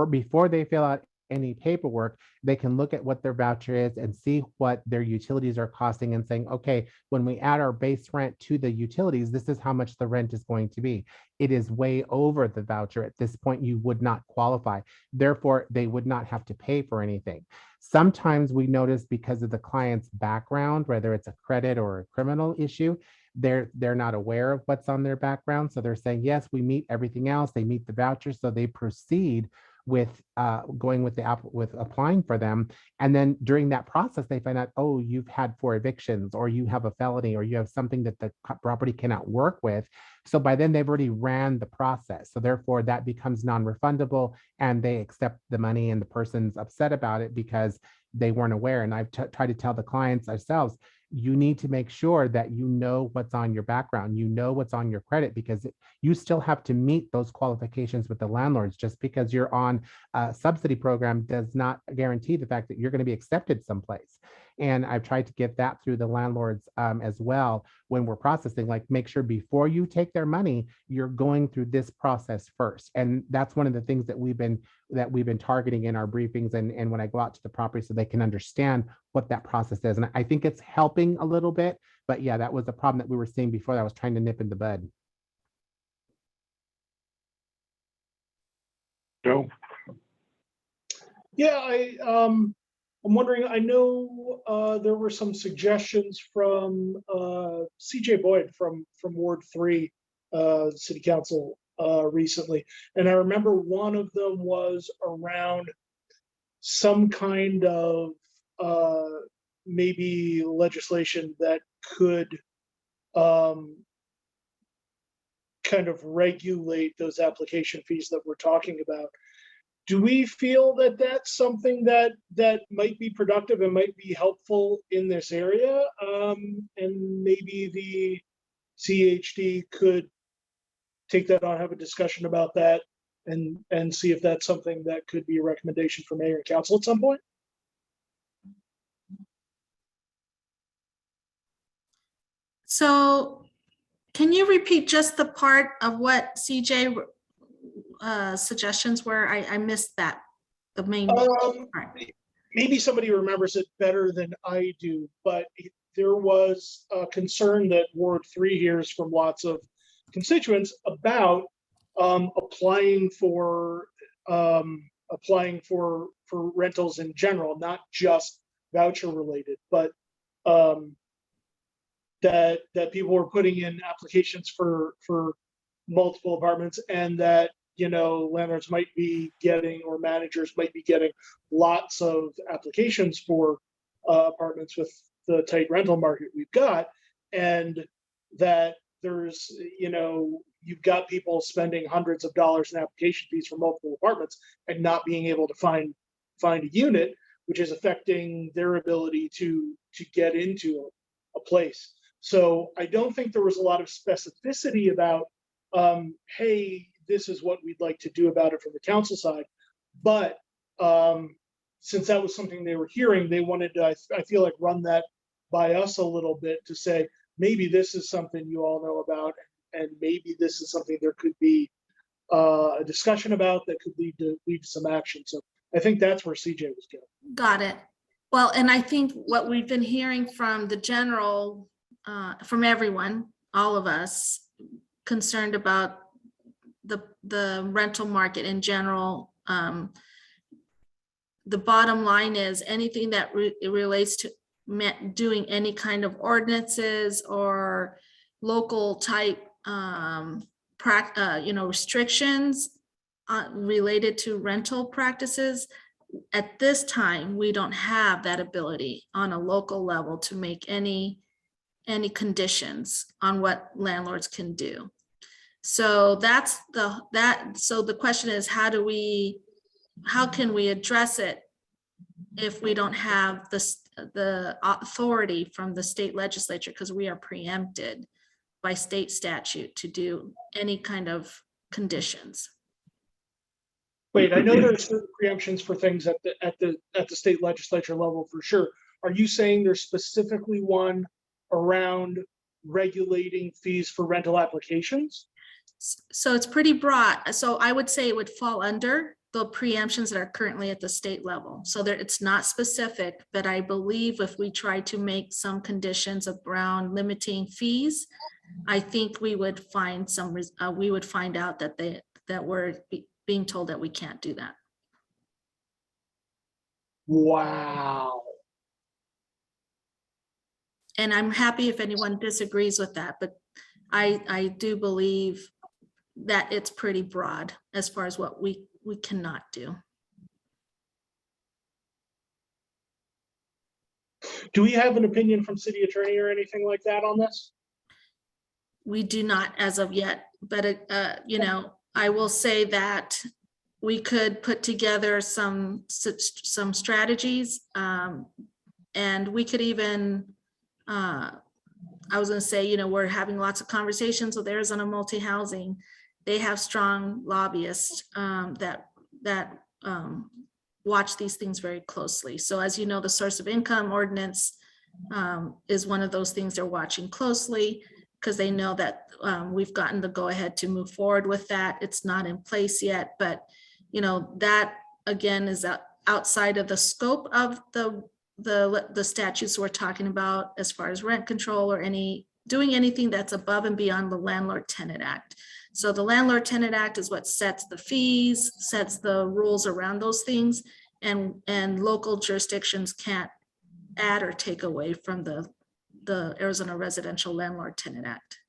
before they fill out any paperwork, they can look at what their voucher is and see what their utilities are costing and saying, okay, when we add our base rent to the utilities, this is how much the rent is going to be. It is way over the voucher. At this point, you would not qualify. Therefore, they would not have to pay for anything. Sometimes we notice, because of the client's background, whether it's a credit or a criminal issue, they're not aware of what's on their background. So they're saying, yes, we meet everything else. They meet the voucher. So they proceed with going with with applying for them. And then during that process, they find out, oh, you've had 4 evictions, or you have a felony, or you have something that the property cannot work with. So by then they've already ran the process. So therefore that becomes non-refundable, and they accept the money, and the person's upset about it because they weren't aware. And I've tried to tell the clients ourselves, you need to make sure that you know what's on your background, you know what's on your credit, because you still have to meet those qualifications with the landlords. Just because you're on a subsidy program does not guarantee the fact that you're going to be accepted someplace. And I've tried to get that through the landlords as well when we're processing, like, make sure before you take their money, you're going through this process first. And that's one of the things that we've been targeting in our briefings and when I go out to the property, so they can understand what that process is. And I think it's helping a little bit, but yeah, that was a problem that we were seeing before that I was trying to nip in the bud. Joe? Yeah, I'm wondering, I know there were some suggestions from CJ Boyd from Ward 3 City Council recently. And I remember one of them was around some kind of maybe legislation that could kind of regulate those application fees that we're talking about. Do we feel that that's something that might be productive and might be helpful in this area? And maybe the CHD could take that on, have a discussion about that, and see if that's something that could be a recommendation for mayor and council at some point? So can you repeat just the part of what CJ suggestions were? I missed that, the main part. Maybe somebody remembers it better than I do, but there was a concern that Ward 3 hears from lots of constituents about applying for rentals in general, not just voucher related, but that people were putting in applications for multiple apartments, and that, you know, landlords might be getting, or managers might be getting, lots of applications for apartments with the tight rental market we've got, and that there's, you know, you've got people spending hundreds of dollars in application fees for multiple apartments and not being able to find a unit, which is affecting their ability to get into a place. So I don't think there was a lot of specificity about, hey, this is what we'd like to do about it from the council side. But since that was something they were hearing, they wanted to, I feel like, run that by us a little bit to say, maybe this is something you all know about, and maybe this is something there could be a discussion about that could lead to some action. So I think that's where CJ was going. Got it. Well, and I think what we've been hearing from the general, from everyone, all of us, concerned about the rental market in general. The bottom line is anything that relates to doing any kind of ordinances or local type restrictions related to rental practices. At this time, we don't have that ability on a local level to make any conditions on what landlords can do. So so the question is, how can we address it if we don't have the authority from the state legislature, because we are preempted by state statute to do any kind of conditions. Wait, I know there are certain preemptions for things at the state legislature level for sure. Are you saying there's specifically one around regulating fees for rental applications? So it's pretty broad. So I would say it would fall under the preemptions that are currently at the state level. So there, it's not specific, but I believe if we try to make some conditions around limiting fees, I think we would find some, we would find out that we're being told that we can't do that. Wow. And I'm happy if anyone disagrees with that, but I do believe that it's pretty broad as far as what we cannot do. Do we have an opinion from city attorney or anything like that on this? We do not as of yet, but you know, I will say that we could put together some strategies, and we could even, I was going to say, you know, we're having lots of conversations with Arizona Multi-Housing. They have strong lobbyists that watch these things very closely. So as you know, the source of income ordinance is one of those things they're watching closely, because they know that we've gotten the go ahead to move forward with that. It's not in place yet, but you know, that again is outside of the scope of the statutes we're talking about as far as rent control or doing anything that's above and beyond the Landlord Tenant Act. So the Landlord Tenant Act is what sets the fees, sets the rules around those things, and local jurisdictions can't add or take away from the Arizona Residential Landlord Tenant Act.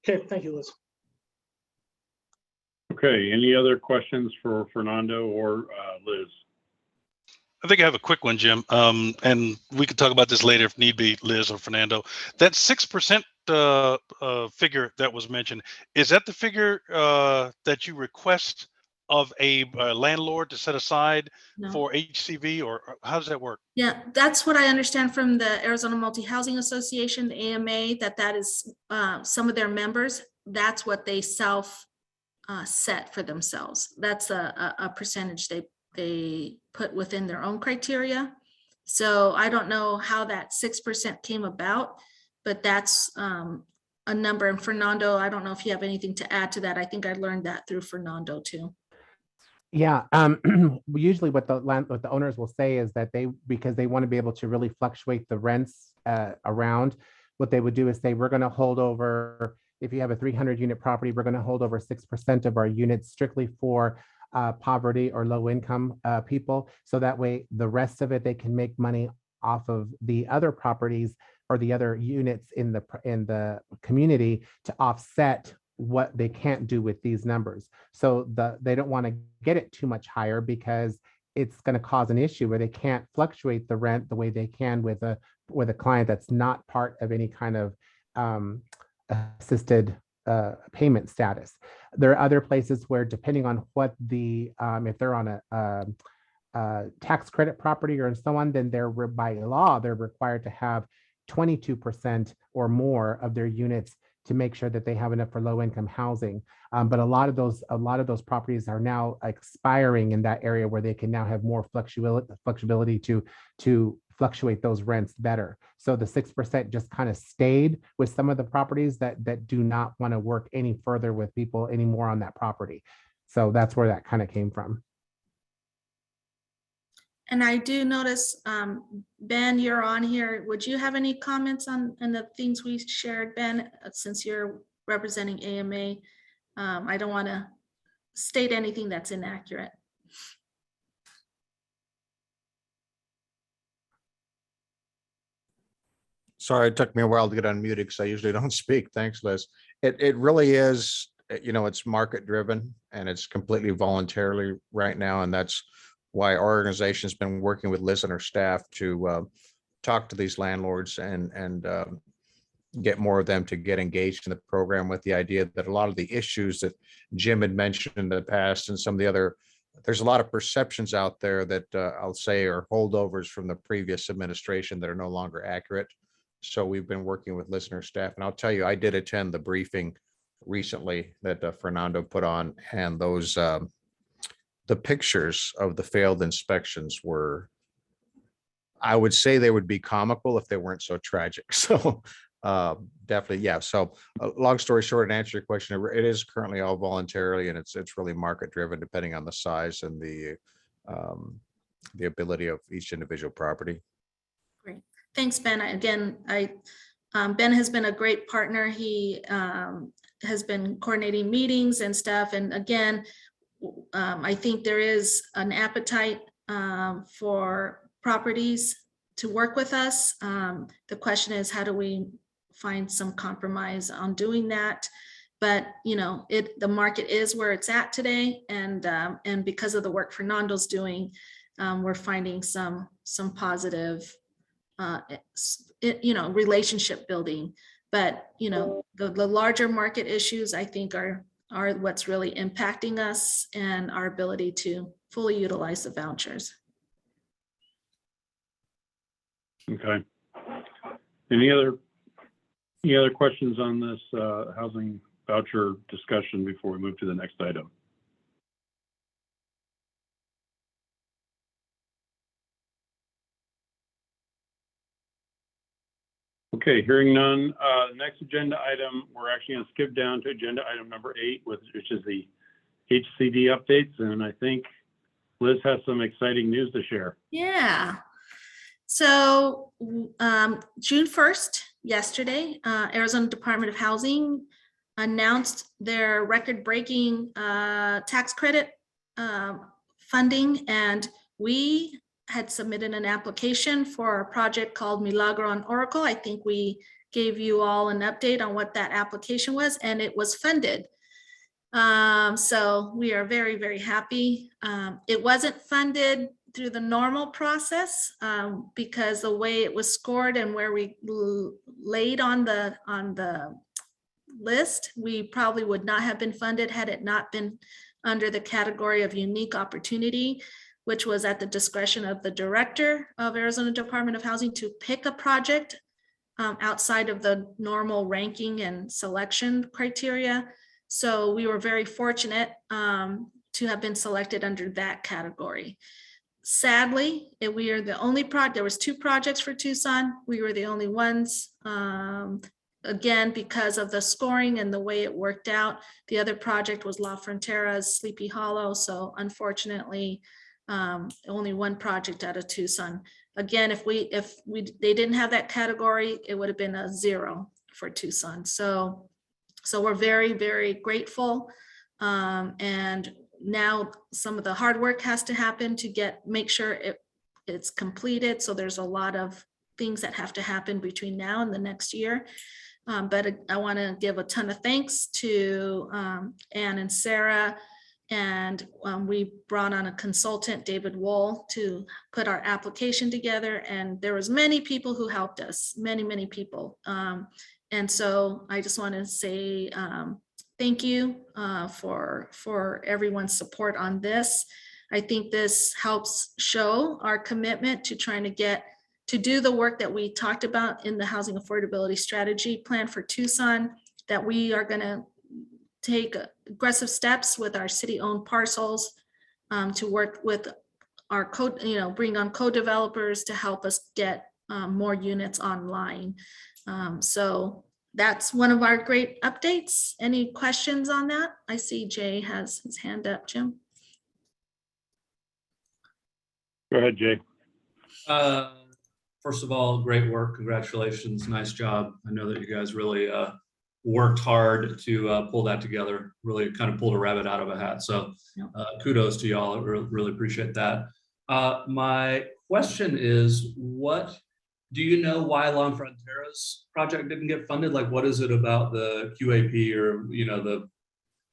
Okay, thank you, Liz. Okay, any other questions for Fernando or Liz? I think I have a quick one, Jim. And we could talk about this later if need be, Liz or Fernando. That 6% figure that was mentioned, is that the figure that you request of a landlord to set aside for HCV, or how does that work? Yeah, that's what I understand from the Arizona Multi-Housing Association, the AMA, that is some of their members. That's what they self set for themselves. That's a percentage they put within their own criteria. So I don't know how that 6% came about, but that's a number. And Fernando, I don't know if you have anything to add to that. I think I learned that through Fernando too. Yeah, usually what the owners will say is that because they want to be able to really fluctuate the rents around, what they would do is say, we're going to hold over, if you have a 300 unit property, we're going to hold over 6% of our units strictly for poverty or low income people. So that way the rest of it, they can make money off of the other properties or the other units in the community to offset what they can't do with these numbers. So they don't want to get it too much higher, because it's going to cause an issue where they can't fluctuate the rent the way they can with a client that's not part of any kind of assisted payment status. There are other places where, depending on what if they're on a tax credit property or so on, then by law, they're required to have 22% or more of their units to make sure that they have enough for low income housing. But a lot of those properties are now expiring in that area, where they can now have more flexibility to fluctuate those rents better. So the 6% just kind of stayed with some of the properties that do not want to work any further with people anymore on that property. So that's where that kind of came from. And I do notice, Ben, you're on here. Would you have any comments on the things we shared, Ben, since you're representing AMA? I don't want to state anything that's inaccurate. Sorry, it took me a while to get unmuted because I usually don't speak. Thanks, Liz. It really is, you know, it's market driven and it's completely voluntarily right now. And that's why our organization has been working with Liz and her staff to talk to these landlords and get more of them to get engaged in the program, with the idea that a lot of the issues that Jim had mentioned in the past and some of the other, there's a lot of perceptions out there that I'll say are holdovers from the previous administration that are no longer accurate. So we've been working with listener staff, and I'll tell you, I did attend the briefing recently that Fernando put on, and those the pictures of the failed inspections were, I would say they would be comical if they weren't so tragic. So definitely, yeah. So long story short, and answer your question, it is currently all voluntarily, and it's really market driven depending on the size and the ability of each individual property. Great. Thanks, Ben. Again, Ben has been a great partner. He has been coordinating meetings and stuff. And again, I think there is an appetite for properties to work with us. The question is, how do we find some compromise on doing that? But the market is where it's at today, and because of the work Fernando's doing, we're finding some positive, relationship building. But the larger market issues, I think, are what's really impacting us and our ability to fully utilize the vouchers. Okay. Any other questions on this housing voucher discussion before we move to the next item? Okay, hearing none. Next agenda item, we're actually going to skip down to agenda item number 8, which is the HCD updates. And I think Liz has some exciting news to share. Yeah. So June 1st, yesterday, Arizona Department of Housing announced their record-breaking tax credit funding, and we had submitted an application for a project called Milagro on Oracle. I think we gave you all an update on what that application was, and it was funded. So we are very, very happy. It wasn't funded through the normal process because the way it was scored and where we laid on the list, we probably would not have been funded had it not been under the category of unique opportunity, which was at the discretion of the director of Arizona Department of Housing to pick a project outside of the normal ranking and selection criteria. So we were very fortunate to have been selected under that category. Sadly, we are the only project. There was 2 projects for Tucson. We were the only ones. Again, because of the scoring and the way it worked out. The other project was La Frontera's Sleepy Hollow. So unfortunately, only 1 project out of Tucson. Again, if they didn't have that category, it would have been a 0 for Tucson. So we're very, very grateful. And now some of the hard work has to happen to make sure it's completed. So there's a lot of things that have to happen between now and the next year. But I want to give a ton of thanks to Ann and Sarah. And we brought on a consultant, David Wool, to put our application together. And there was many people who helped us, many people. And so I just want to say thank you for everyone's support on this. I think this helps show our commitment to trying to do the work that we talked about in the Housing Affordability Strategy Plan for Tucson, that we are going to take aggressive steps with our city-owned parcels to work with our bring on co-developers to help us get more units online. So that's one of our great updates. Any questions on that? I see Jay has his hand up, Jim. Go ahead, Jay. First of all, great work. Congratulations. Nice job. I know that you guys really worked hard to pull that together, really kind of pulled a rabbit out of a hat. So kudos to y'all. I really appreciate that. My question is, do you know why La Frontera's project didn't get funded? Like, what is it about the QAP or, the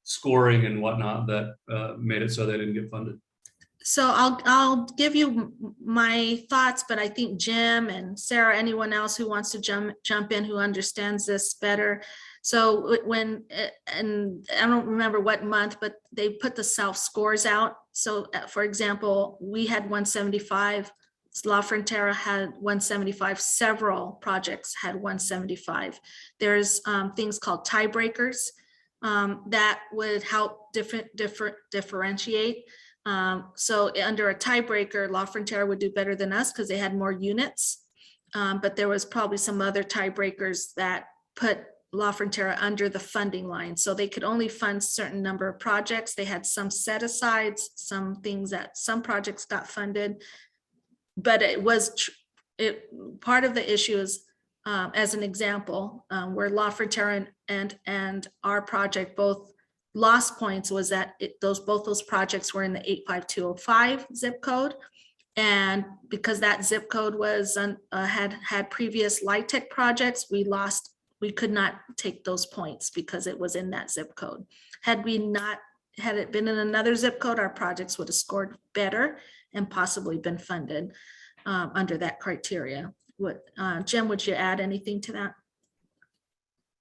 scoring and whatnot that made it so they didn't get funded? So I'll give you my thoughts, but I think Jim and Sarah, anyone else who wants to jump in, who understands this better. So and I don't remember what month, but they put the self scores out. So for example, we had 175 La Frontera had 175, several projects had 175. There's things called tiebreakers that would help differentiate. So under a tiebreaker, La Frontera would do better than us because they had more units. But there was probably some other tiebreakers that put La Frontera under the funding line. So they could only fund certain number of projects. They had some set asides, some things that some projects got funded. But it was part of the issue is, as an example, where La Frontera and our project both lost points was that both those projects were in the 85205 zip code. And because that zip code was had previous LIHTC projects, we could not take those points because it was in that zip code. Had it been in another zip code, our projects would have scored better and possibly been funded under that criteria. Jim, would you add anything to that?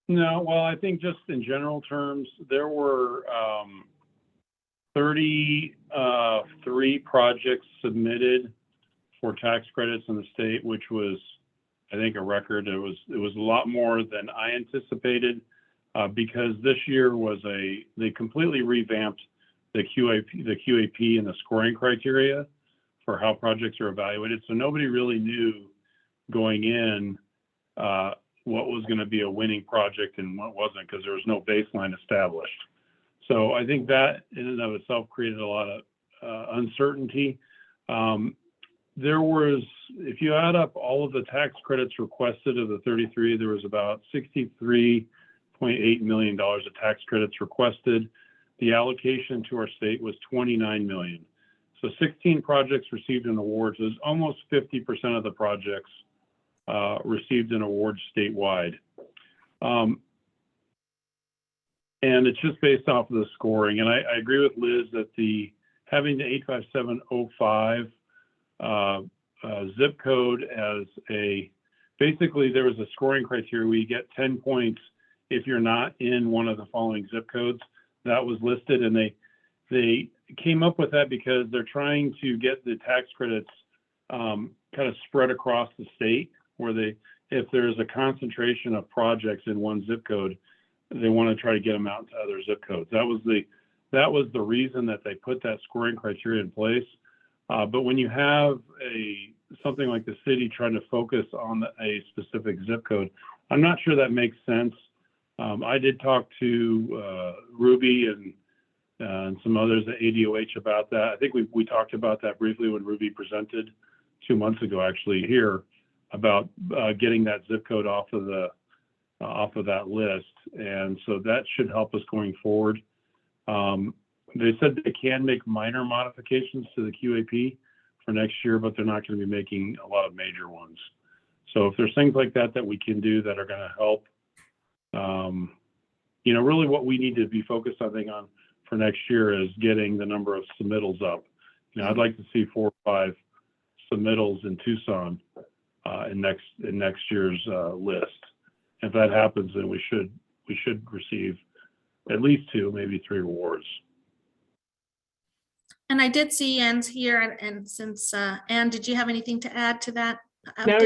No, well, I think just in general terms, there were 33 projects submitted for tax credits in the state, which was, I think, a record. It was a lot more than I anticipated because this year they completely revamped the QAP and the scoring criteria for how projects are evaluated. So nobody really knew going in what was going to be a winning project and what wasn't, because there was no baseline established. So I think that in and of itself created a lot of uncertainty. There was, if you add up all of the tax credits requested of the 33, there was about $63.8 million of tax credits requested. The allocation to our state was $29 million. So 16 projects received an award. So almost 50% of the projects received an award statewide. And it's just based off of the scoring. And I agree with Liz that having the 85705 zip code as basically there was a scoring criteria where you get 10 points if you're not in one of the following zip codes. That was listed, and they came up with that because they're trying to get the tax credits kind of spread across the state, where if there's a concentration of projects in one zip code, they want to try to get them out to other zip codes. That was the reason that they put that scoring criteria in place. But when you have something like the city trying to focus on a specific zip code, I'm not sure that makes sense. I did talk to Ruby and some others at ADOH about that. I think we talked about that briefly when Ruby presented 2 months ago, actually, here, about getting that zip code off of that list. And so that should help us going forward. They said they can make minor modifications to the QAP for next year, but they're not going to be making a lot of major ones. So if there's things like that we can do that are going to help, really what we need to be focused, I think, on for next year is getting the number of submittals up. I'd like to see 4 or 5 submittals in Tucson in next year's list. If that happens, then we should receive at least 2, maybe 3 awards. And I did see Ann's here, and since Ann, did you have anything to add to that? No,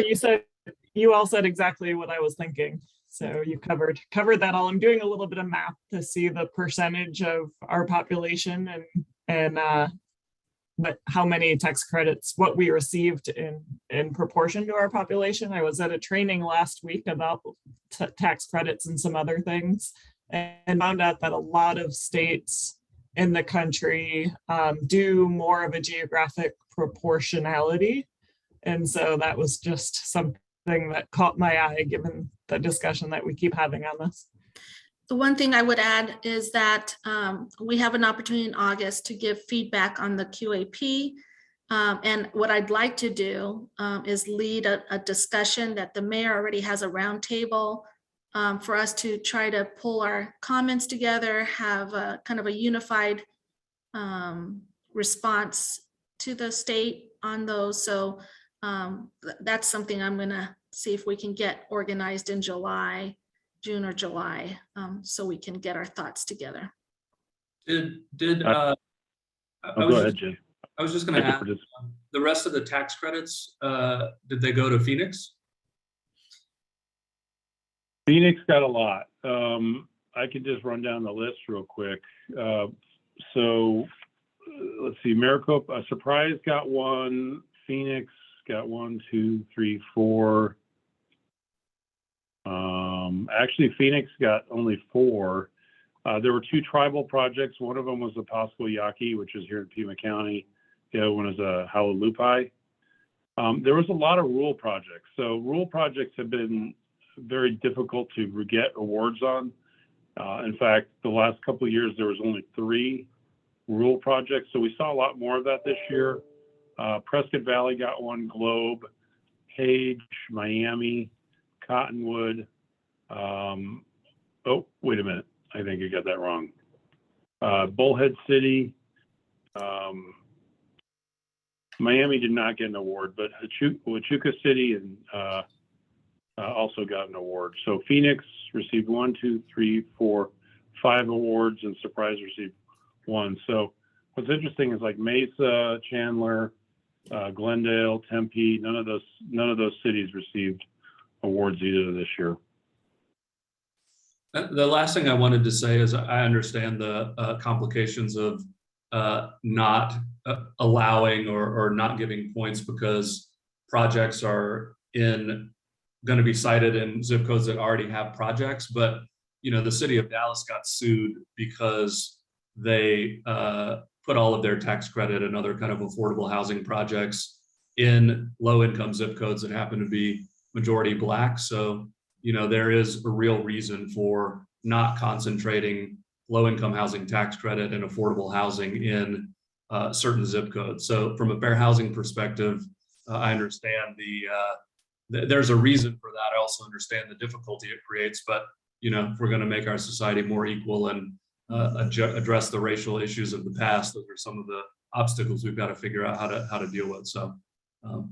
you all said exactly what I was thinking. So you covered that all. I'm doing a little bit of math to see the percentage of our population and but how many tax credits, what we received in proportion to our population. I was at a training last week about tax credits and some other things, and found out that a lot of states in the country do more of a geographic proportionality. And so that was just something that caught my eye, given the discussion that we keep having on this. The one thing I would add is that we have an opportunity in August to give feedback on the QAP. And what I'd like to do is lead a discussion that the mayor already has a roundtable for us to try to pull our comments together, have a kind of a unified response to the state on those. So that's something I'm gonna see if we can get organized in June or July, so we can get our thoughts together. Go ahead, Jay. I was just going to add, the rest of the tax credits, did they go to Phoenix? Phoenix got a lot. I could just run down the list real quick. So let's see, Maricopa, Surprise got one, Phoenix got 1, 2, 3, 4. Actually, Phoenix got only 4. There were 2 tribal projects. One of them was the Pasco Yaqui, which is here in Pima County. The other one is a Halalupai. There was a lot of rural projects. So rural projects have been very difficult to get awards on. In fact, the last couple of years, there was only 3 rural projects. So we saw a lot more of that this year. Prescott Valley got one, Globe, Page, Miami, Cottonwood. Oh, wait a minute. I think I got that wrong. Bullhead City. Miami did not get an award, but Huachuca City and also got an award. So Phoenix received 1, 2, 3, 4, 5 awards, and Surprise received 1. So what's interesting is like Mesa, Chandler, Glendale, Tempe. None of those cities received awards either this year. The last thing I wanted to say is I understand the complications of not allowing or not giving points because projects are going to be cited in zip codes that already have projects. But the city of Dallas got sued because they put all of their tax credit and other kind of affordable housing projects in low-income zip codes that happen to be majority Black. So there is a real reason for not concentrating low-income housing tax credit and affordable housing in certain zip codes. So from a fair housing perspective, I understand there's a reason for that. I also understand the difficulty it creates, but if we're going to make our society more equal and address the racial issues of the past, those are some of the obstacles we've got to figure out how to deal with. So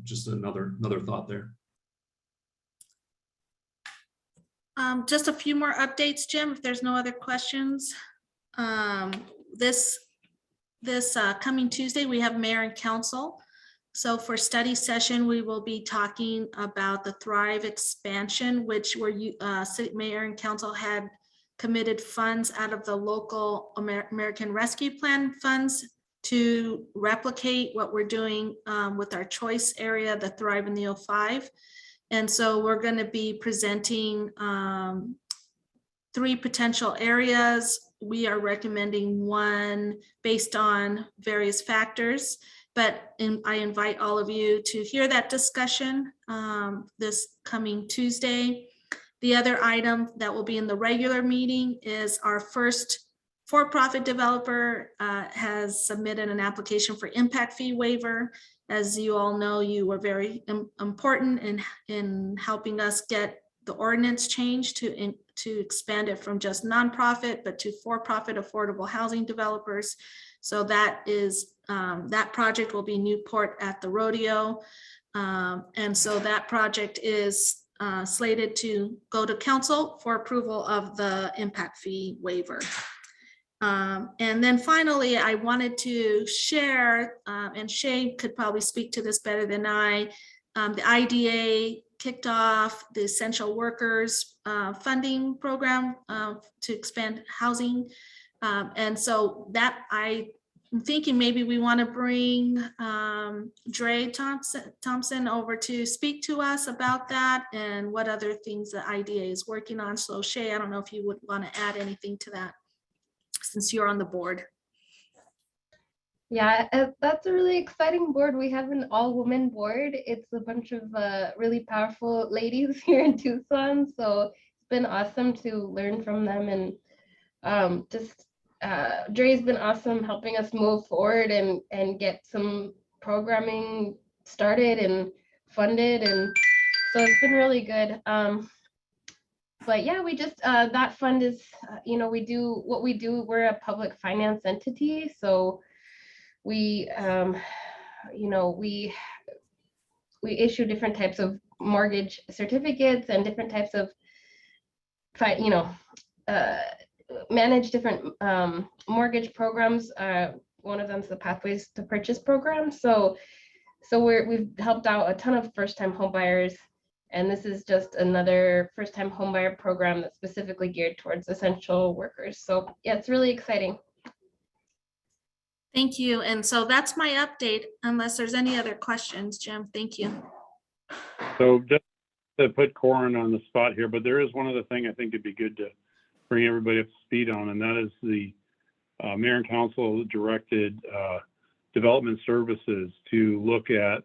just another thought there. Just a few more updates, Jim, if there's no other questions. This coming Tuesday, we have mayor and council. So for study session, we will be talking about the Thrive expansion, which city mayor and council had committed funds out of the local American Rescue Plan funds to replicate what we're doing with our choice area, the Thrive in the 05. And so we're going to be presenting 3 potential areas. We are recommending 1 based on various factors, but I invite all of you to hear that discussion this coming Tuesday. The other item that will be in the regular meeting is our first for-profit developer has submitted an application for impact fee waiver. As you all know, you were very important in helping us get the ordinance changed to expand it from just nonprofit, but to for-profit affordable housing developers. So that is that project will be Newport at the Rodeo. And so that project is slated to go to council for approval of the impact fee waiver. And then finally, I wanted to share, and Shay could probably speak to this better than I, the IDA kicked off the essential workers funding program to expand housing. And so that I'm thinking maybe we want to bring Dre Thompson over to speak to us about that and what other things the IDA is working on. So Shay, I don't know if you would want to add anything to that, since you're on the board. Yeah, that's a really exciting board. We have an all-woman board. It's a bunch of really powerful ladies here in Tucson. So it's been awesome to learn from them. And Dre's been awesome helping us move forward and get some programming started and funded. And so it's been really good. But yeah, we just, that fund is, we do what we do. We're a public finance entity. So we, we issue different types of mortgage certificates and different types of, manage different mortgage programs. One of them is the Pathways to Purchase program. So So we've helped out a ton of first-time homebuyers, and this is just another first-time homebuyer program that's specifically geared towards essential workers. So yeah, it's really exciting. Thank you. And so that's my update, unless there's any other questions, Jim. Thank you. So just to put Corin on the spot here, but there is one other thing I think it'd be good to bring everybody up to speed on, and that is the mayor and council directed development services to look at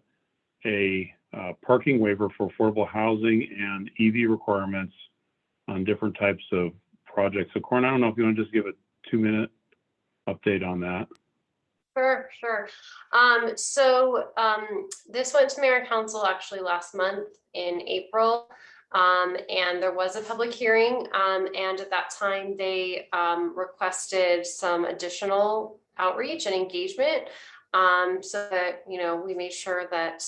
a parking waiver for affordable housing and EV requirements on different types of projects. So Corin, I don't know if you want to just give a 2-minute update on that. Sure. This went to mayor and council actually last month in April. And there was a public hearing, and at that time they requested some additional outreach and engagement, so that, you know, we made sure that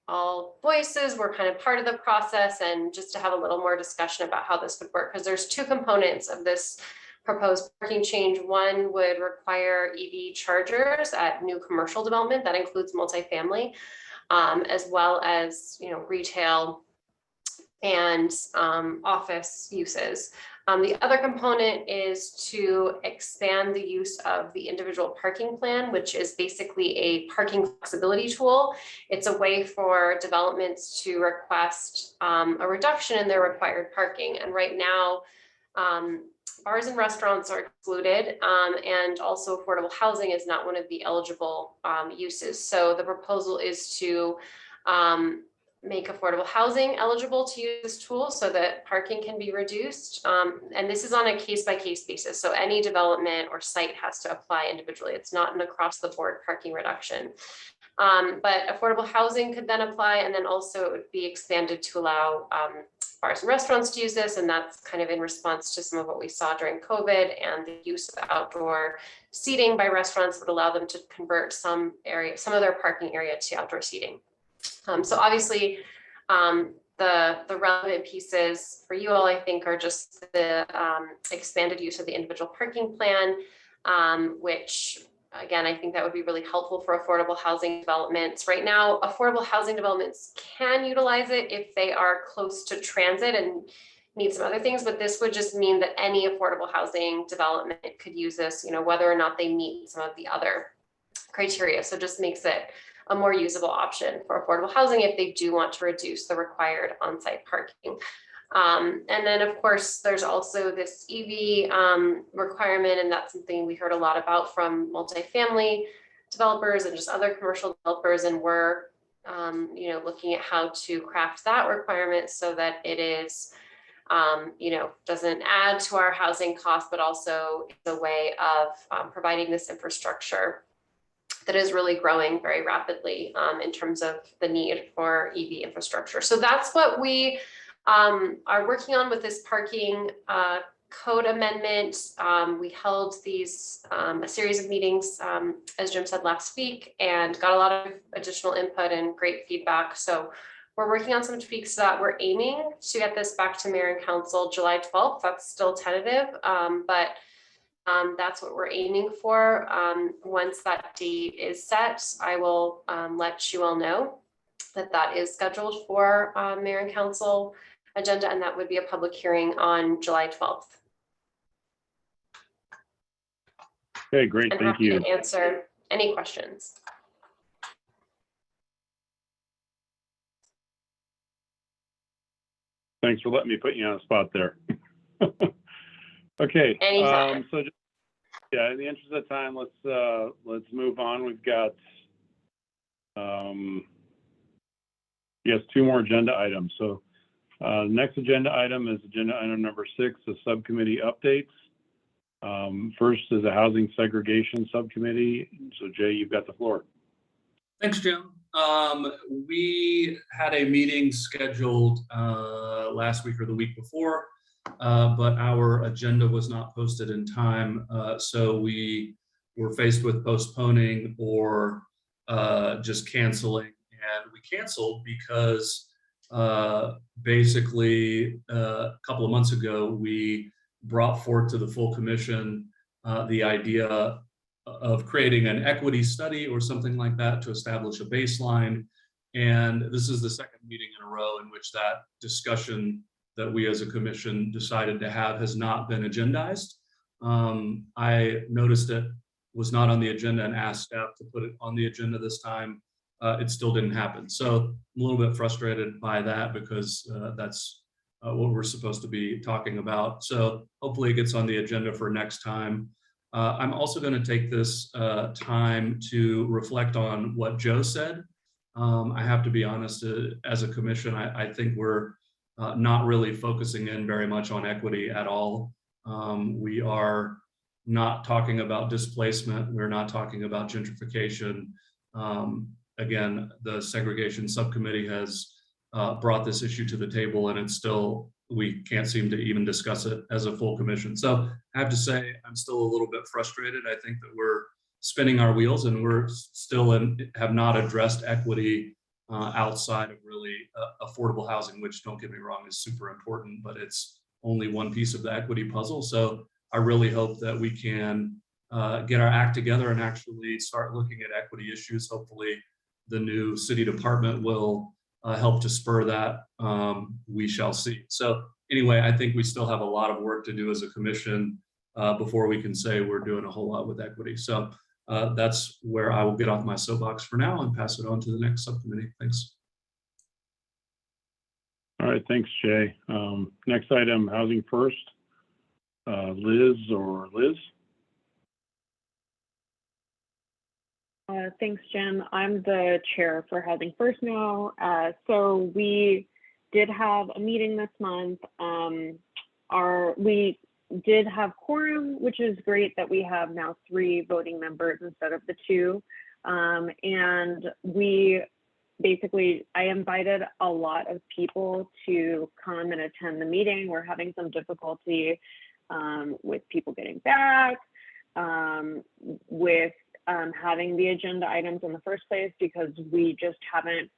all voices were kind of part of the process, and just to have a little more discussion about how this would work, because there's 2 components of this proposed parking change. One would require EV chargers at new commercial development that includes multifamily, as well as, you know, retail and office uses. The other component is to expand the use of the individual parking plan, which is basically a parking flexibility tool. It's a way for developments to request a reduction in their required parking. And right now, bars and restaurants are excluded, and also affordable housing is not one of the eligible uses. So the proposal is to make affordable housing eligible to use this tool so that parking can be reduced. And this is on a case-by-case basis. So any development or site has to apply individually. It's not an across-the-board parking reduction. But affordable housing could then apply, and then also it would be expanded to allow bars and restaurants to use this. And that's kind of in response to some of what we saw during COVID, and the use of outdoor seating by restaurants would allow them to convert some of their parking area to outdoor seating. So obviously, the relevant pieces for you all, I think, are just the expanded use of the individual parking plan, which, again, I think that would be really helpful for affordable housing developments. Right now, affordable housing developments can utilize it if they are close to transit and need some other things, but this would just mean that any affordable housing development could use this, you know, whether or not they meet some of the other criteria. So just makes it a more usable option for affordable housing if they do want to reduce the required on-site parking. And then, of course, there's also this EV requirement, and that's something we heard a lot about from multifamily developers and just other commercial developers. And we're, you know, looking at how to craft that requirement so that it is, you know, doesn't add to our housing costs, but also is a way of providing this infrastructure that is really growing very rapidly in terms of the need for EV infrastructure. So that's what we are working on with this parking code amendment. We held a series of meetings, as Jim said, last week, and got a lot of additional input and great feedback. So we're working on some tweaks to that. We're aiming to get this back to mayor and council July 12th. That's still tentative, but that's what we're aiming for. Once that date is set, I will let you all know that that is scheduled for mayor and council agenda, and that would be a public hearing on July 12th. Okay, great, I'm thank happy you. to answer any questions. Thanks for letting me put you on the spot there. Okay. Anytime. So just, yeah, in the interest of time, let's move on. We've got yes, 2 more agenda items. So next agenda item is agenda item number 6, the subcommittee updates. First is a housing segregation subcommittee. So Jay, you've got the floor. Thanks, Jim. We had a meeting scheduled last week or the week before, but our agenda was not posted in time. So we were faced with postponing or just canceling. And we canceled because basically a couple of months ago, we brought forth to the full commission the idea of creating an equity study or something like that to establish a baseline And this is the second meeting in a row in which that discussion that we as a commission decided to have has not been agendized. I noticed it was not on the agenda and asked staff to put it on the agenda this time. It still didn't happen. So I'm a little bit frustrated by that because that's what we're supposed to be talking about. So hopefully it gets on the agenda for next time. I'm also going to take this time to reflect on what Joe said. I have to be honest, as a commission, I think we're not really focusing in very much on equity at all. We are not talking about displacement. We're not talking about gentrification. Again, the segregation subcommittee has brought this issue to the table, and it's still, we can't seem to even discuss it as a full commission. So I have to say, I'm still a little bit frustrated. I think that we're spinning our wheels and we're still have not addressed equity outside of really affordable housing, which, don't get me wrong, is super important, but it's only one piece of the equity puzzle. So I really hope that we can get our act together and actually start looking at equity issues. Hopefully the new city department will help to spur that. We shall see. So anyway, I think we still have a lot of work to do as a commission before we can say we're doing a whole lot with equity. So that's where I will get off my soapbox for now and pass it on to the next subcommittee. Thanks. All right, thanks, Jay. Next item, Housing First. Liz or Liz? Thanks, Jim. I'm the chair for Housing First now. So we did have a meeting this month. We did have quorum, which is great that we have now 3 voting members instead of the 2. And we basically, I invited a lot of people to come and attend the meeting. We're having some difficulty with people getting back, with having the agenda items in the first place, because we just haven't,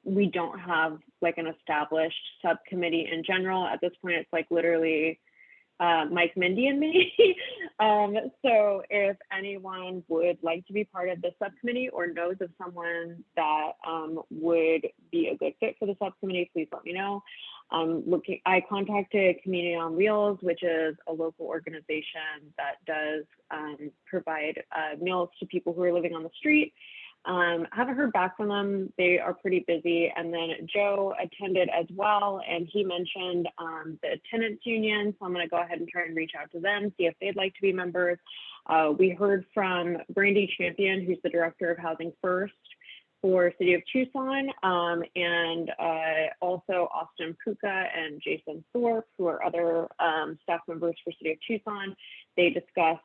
we don't have like an established subcommittee in general. At this point, it's like literally Mike, Mindy, and me. So if anyone would like to be part of the subcommittee or knows of someone that would be a good fit for the subcommittee, please let me know. I contacted Community on Wheels, which is a local organization that does provide meals to people who are living on the street. Haven't heard back from them. They are pretty busy. And then Joe attended as well, and he mentioned the tenants union. So I'm going to go ahead and try and reach out to them, see if they'd like to be members. We heard from Brandy Champion, who's the director of Housing First for City of Tucson, and also Austin Puka and Jason Thorpe, who are other staff members for City of Tucson. They discussed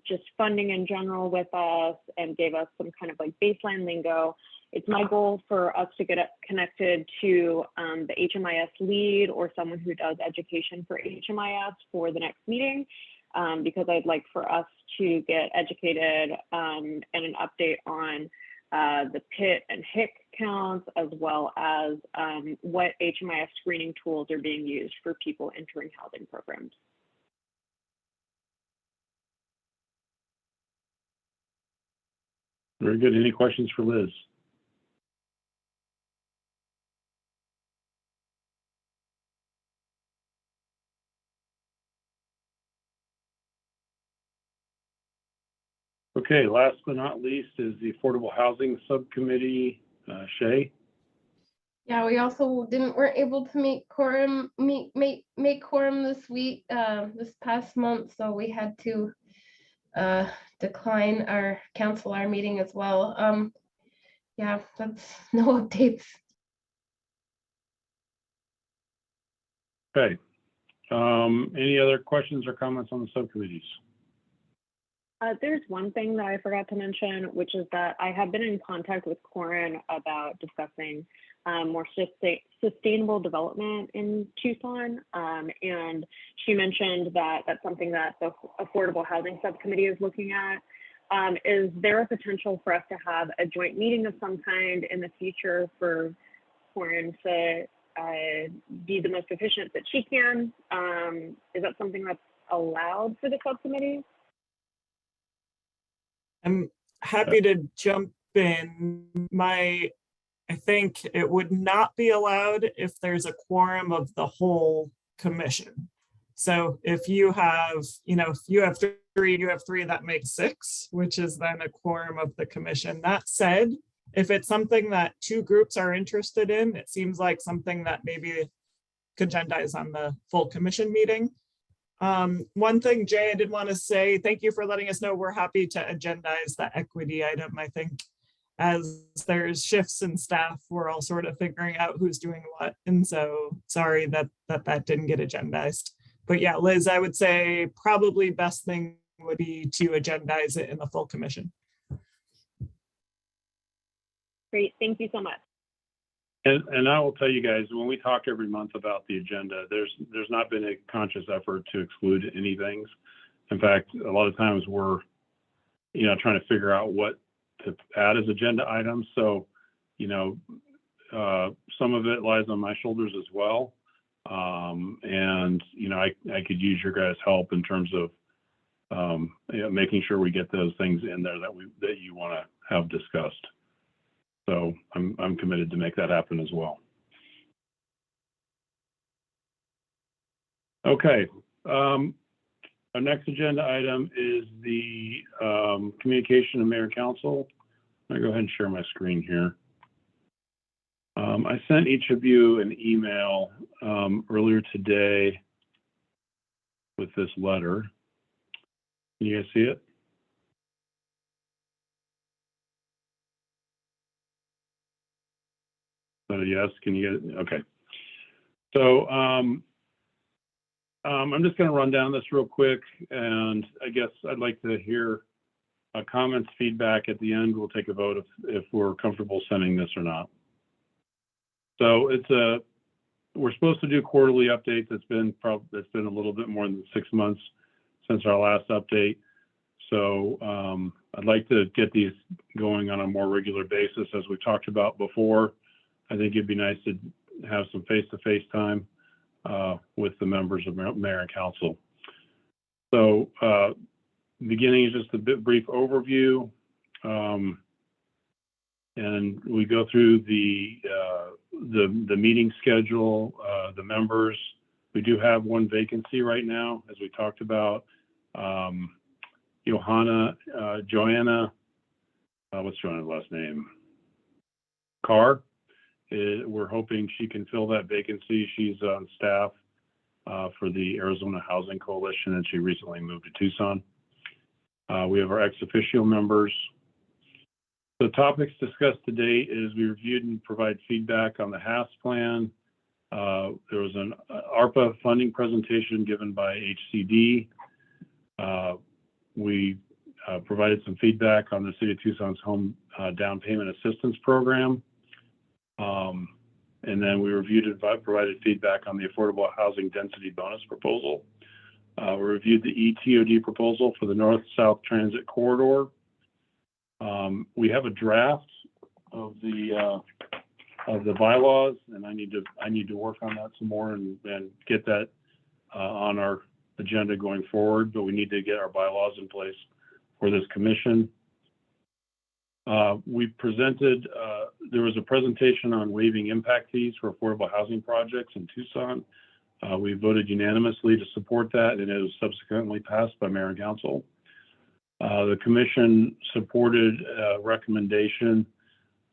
just funding in general with us and gave us some kind of like baseline lingo. It's my goal for us to get connected to the HMIS lead or someone who does education for HMIS for the next meeting, because I'd like for us to get educated and an update on the PIT and HIC counts, as well as what HMIS screening tools are being used for people entering housing programs. Very good. Any questions for Liz? Okay, last but not least is the Affordable Housing Subcommittee. Shay? Yeah, we also weren't able to make quorum this week, this past month, so we had to decline cancel our meeting as well. Yeah, that's no updates. Okay. Any other questions or comments on the subcommittees? There's one thing that I forgot to mention, which is that I have been in contact with Corin about discussing more sustainable development in Tucson. And she mentioned that that's something that the Affordable Housing Subcommittee is looking at. Is there a potential for us to have a joint meeting of some kind in the future for Corin to be the most efficient that she can? Is that something that's allowed for the subcommittee? I'm happy to jump in. My I think it would not be allowed if there's a quorum of the whole commission. So if you have, if you have three, that makes 6, which is then a quorum of the commission. That said, if it's something that 2 groups are interested in, it seems like something that maybe could agendize on the full commission meeting. One thing, Jay, I did want to say, thank you for letting us know. We're happy to agendize the equity item. I think as there's shifts in staff, we're all sort of figuring out who's doing what. And so sorry that didn't get agendized. But yeah, Liz, I would say probably best thing would be to agendize it in the full commission. Great, thank you so much. And I will tell you guys, when we talk every month about the agenda, there's not been a conscious effort to exclude any things. In fact, a lot of times we're, trying to figure out what to add as agenda items. So, some of it lies on my shoulders as well. And, I could use your guys' help in terms of making sure we get those things in there that you want to have discussed. So I'm committed to make that happen as well. Okay. Our next agenda item is the communication of mayor and council. I'm gonna go ahead and share my screen here. I sent each of you an email earlier today with this letter. Can you guys see it? Yes, can you get it? Okay. So I'm just going to run down this real quick, and I guess I'd like to hear comments, feedback at the end. We'll take a vote if we're comfortable sending this or not. So we're supposed to do quarterly updates. It's been a little bit more than 6 months since our last update. So I'd like to get these going on a more regular basis, as we talked about before. I think it'd be nice to have some face-to-face time with the members of mayor and council. So beginning is just a brief overview. And we go through the meeting schedule, the members. We do have 1 vacancy right now, as we talked about. Joanna, what's Joanna's last name? Carr. We're hoping she can fill that vacancy. She's on staff for the Arizona Housing Coalition, and she recently moved to Tucson. We have our ex officio members. The topics discussed today is we reviewed and provide feedback on the HAS plan. There was an ARPA funding presentation given by HCD. We provided some feedback on the City of Tucson's home down payment assistance program. And then we reviewed and provided feedback on the affordable housing density bonus proposal. We reviewed the ETOD proposal for the north-south transit corridor. We have a draft of the bylaws, and I need to work on that some more and get that on our agenda going forward. But we need to get our bylaws in place for this commission. We presented, there was a presentation on waiving impact fees for affordable housing projects in Tucson. We voted unanimously to support that, and it was subsequently passed by mayor and council. The commission supported a recommendation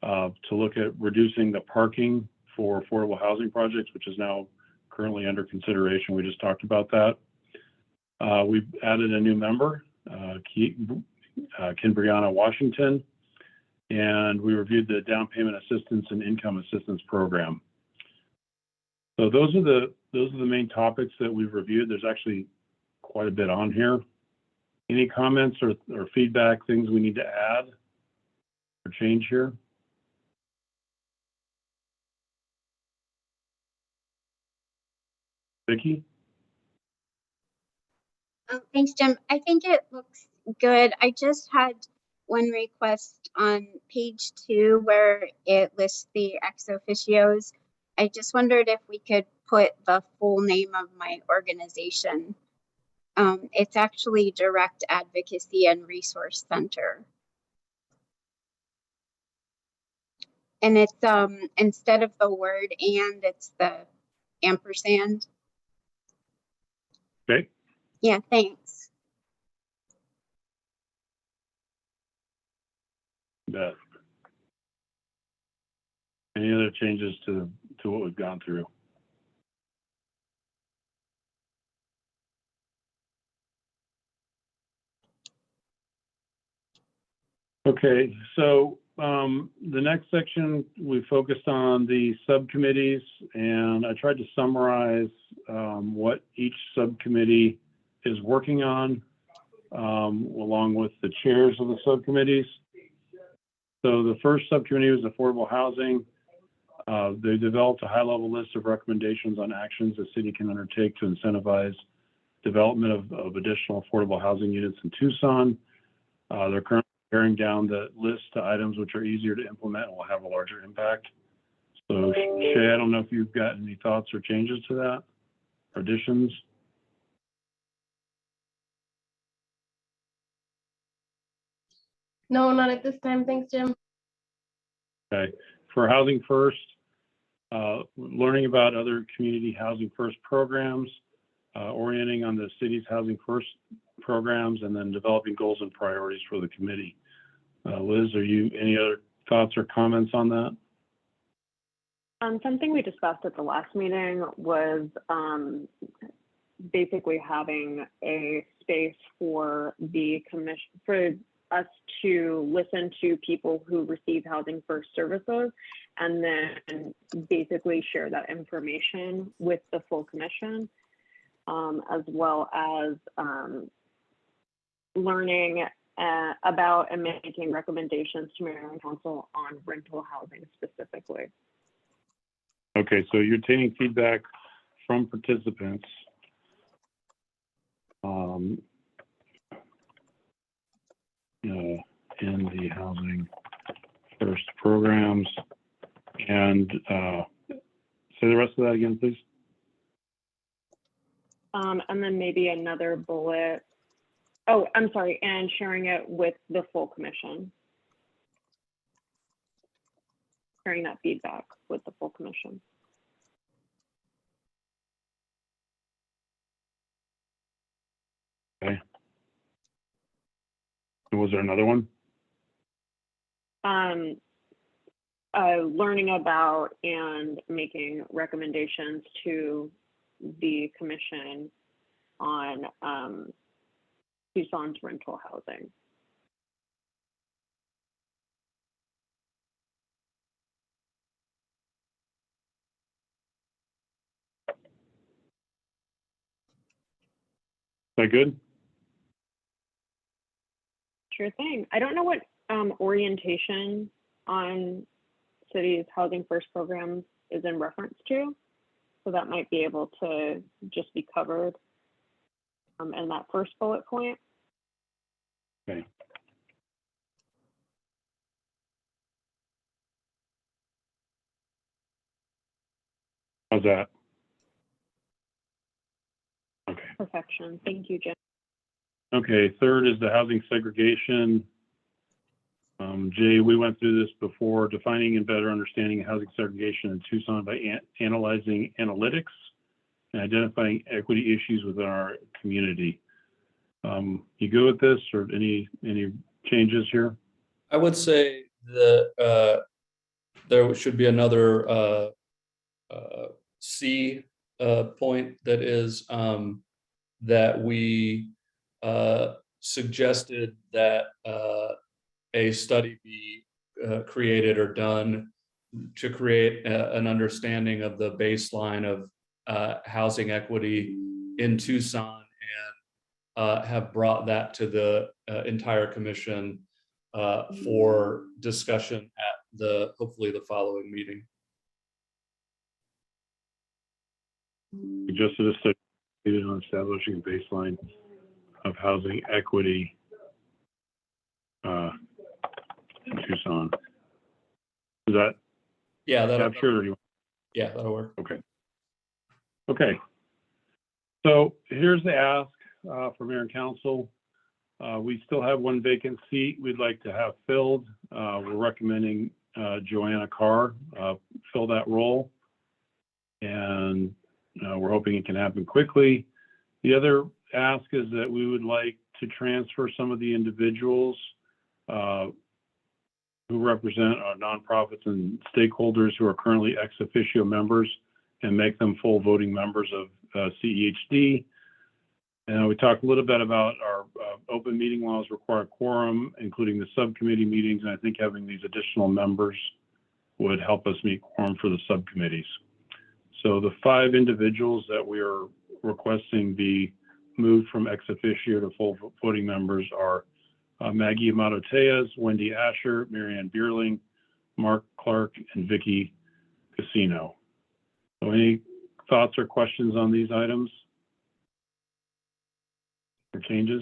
to look at reducing the parking for affordable housing projects, which is now currently under consideration. We just talked about that. We added a new member, Kinbrianna Washington, and we reviewed the down payment assistance and income assistance program. So those are the main topics that we've reviewed. There's actually quite a bit on here. Any comments or feedback, things we need to add or change here? Vicki? Thanks, Jim. I think it looks good. I just had one request on page 2 where it lists the ex officios. I just wondered if we could put the full name of my organization. It's actually Direct Advocacy and Resource Center. And it's instead of the word and, it's the ampersand. Okay. Yeah, thanks. Bet. Any other changes to what we've gone through? Okay, so the next section, we focused on the subcommittees, and I tried to summarize what each subcommittee is working on, along with the chairs of the subcommittees. So the first subcommittee was affordable housing. They developed a high-level list of recommendations on actions the city can undertake to incentivize development of additional affordable housing units in Tucson. They're currently paring down the list to items which are easier to implement and will have a larger impact. So Shay, I don't know if you've got any thoughts or changes to that, or additions? No, not at this time. Thanks, Jim. Okay, for Housing First, learning about other community Housing First programs, orienting on the city's Housing First programs, and then developing goals and priorities for the committee. Liz, any other thoughts or comments on that? Something we discussed at the last meeting was basically having a space for the commission, for us to listen to people who receive Housing First services, and then basically share that information with the full commission, as well as learning about and making recommendations to Mayor and Council on rental housing specifically. Okay, so you're taking feedback from participants. In the Housing First programs, and say the rest of that again, please. And then maybe another bullet. Oh, I'm sorry, and sharing it with the full commission. Sharing that feedback with the full commission. Okay. And was there another one? Learning about and making recommendations to the commission on Tucson's rental housing. Is that good? Sure thing. I don't know what orientation on city's Housing First programs is in reference to, so that might be able to just be covered in that first bullet point. Okay. How's that? Okay. Perfection. Thank you, Jim. Okay, third is the housing segregation. Jay, we went through this before, defining and better understanding housing segregation in Tucson by analyzing analytics and identifying equity issues within our community. You good with this, or any changes here? I would say that there should be another C point, that is that we suggested that a study be created or done to create an understanding of the baseline of housing equity in Tucson, and have brought that to the entire commission for discussion at hopefully the following meeting. Suggested a study on establishing a baseline of housing equity in Tucson. Is that? Yeah, that'll captured? Yeah, that'll work. Okay. Okay. So here's the ask for Mayor and Council. We still have one vacant seat we'd like to have filled. We're recommending Joanna Carr fill that role. And we're hoping it can happen quickly. The other ask is that we would like to transfer some of the individuals who represent our nonprofits and stakeholders who are currently ex officio members and make them full voting members of CEHD. And we talked a little bit about our open meeting laws require quorum, including the subcommittee meetings. And I think having these additional members would help us meet quorum for the subcommittees. So the 5 individuals that we are requesting be moved from ex officio to full voting members are Maggie Amato-Tejas, Wendy Asher, Marianne Bierling, Mark Clark, and Vicky Casino. So any thoughts or questions on these items or changes?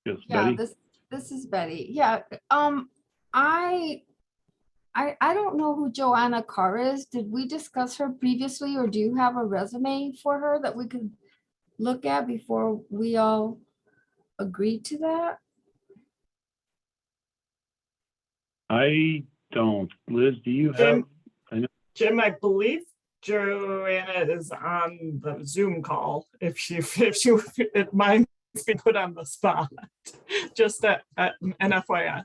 Yes, Yeah, Betty? this is Betty. Yeah, I don't know who Joanna Carr is. Did we discuss her previously, or do you have a resume for her that we could look at before we all agreed to that? I don't. Liz, do you have? Jim, I believe Joanna is on the Zoom call. If she it might be put on the spot, just an FYI.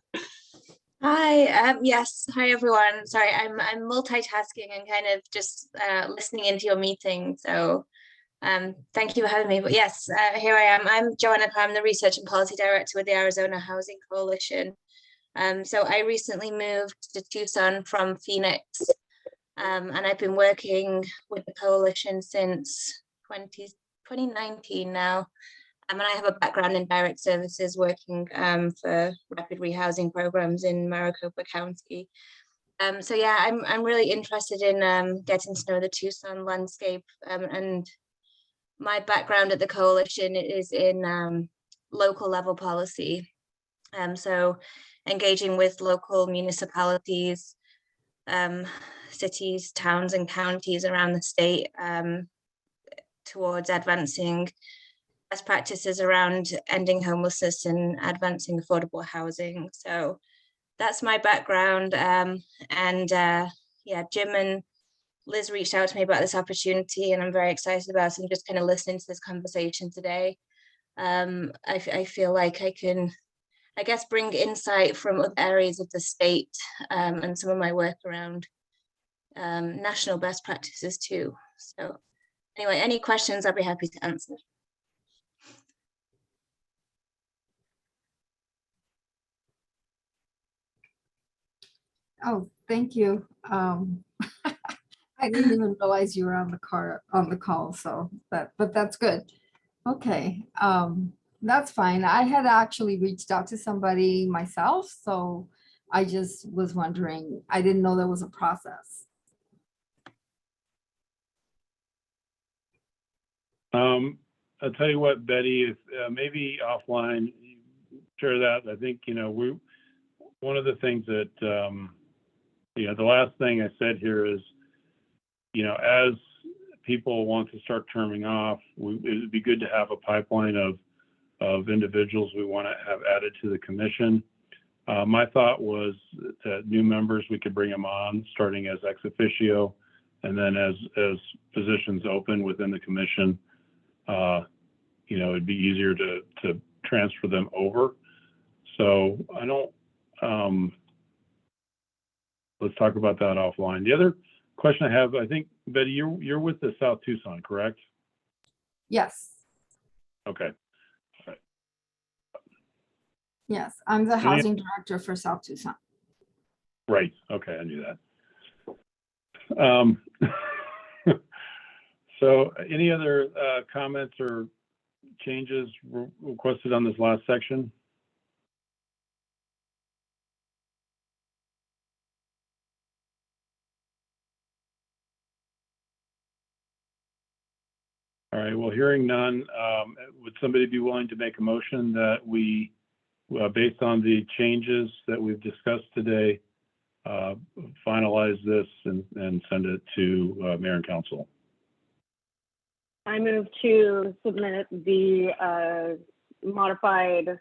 Hi, yes, hi everyone. Sorry, I'm multitasking and kind of just listening into your meeting. So thank you for having me. But yes, here I am. I'm Joanna Carr. I'm the Research and Policy Director with the Arizona Housing Coalition. So I recently moved to Tucson from Phoenix, and I've been working with the coalition since 2019 now. And I have a background in direct services working for rapid rehousing programs in Maricopa County. So yeah, I'm really interested in getting to know the Tucson landscape, and my background at the coalition is in local level policy. So engaging with local municipalities, cities, towns, and counties around the state towards advancing best practices around ending homelessness and advancing affordable housing. So that's my background. Yeah, Jim and Liz reached out to me about this opportunity, and I'm very excited about it. And just kind of listening to this conversation today, I feel like I can, I guess, bring insight from other areas of the state and some of my work around national best practices too. So anyway, any questions, I'll be happy to answer. Oh, thank you. I didn't even realize you were on the call, so but that's good. Okay, that's fine. I had actually reached out to somebody myself, so I just was wondering, I didn't know there was a process. I'll tell you what, Betty, if maybe offline, share that. I think, one of the things that, the last thing I said here is, as people want to start terming off, it would be good to have a pipeline of individuals we want to have added to the commission. My thought was that new members, we could bring them on starting as ex officio, and then as positions open within the commission, it'd be easier to transfer them over. So I don't, let's talk about that offline. The other question I have, I think, Betty, you're with the South Tucson, correct? Yes. Okay. All right. Yes, I'm the housing director for South Tucson. Right. Okay, I knew that. So any other comments or changes requested on this last section? All right, well, hearing none, would somebody be willing to make a motion that we, based on the changes that we've discussed today, finalize this and send it to Mayor and Council? I move to submit the modified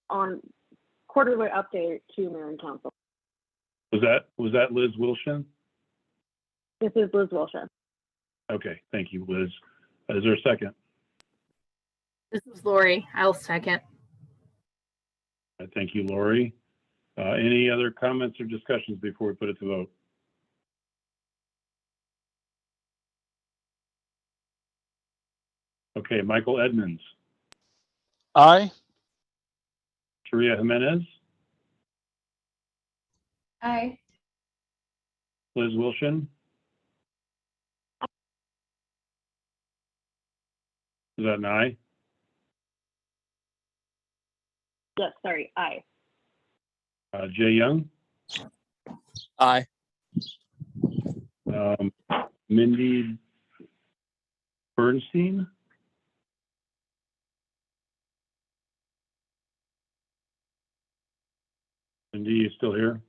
on quarterly update to Mayor and Council. Was that Liz Wilson? This is Liz Wilson. Okay, thank you, Liz. Is there a second? This is Lori. I'll second. Thank you, Lori. Any other comments or discussions before we put it to vote? Okay, Michael Edmonds, Aye. Sharia Jimenez, Aye. Liz Wilson. Is that an aye? Yes, sorry, aye. Jay Young, Aye. Mindy Bernstein, Mindy, you still here?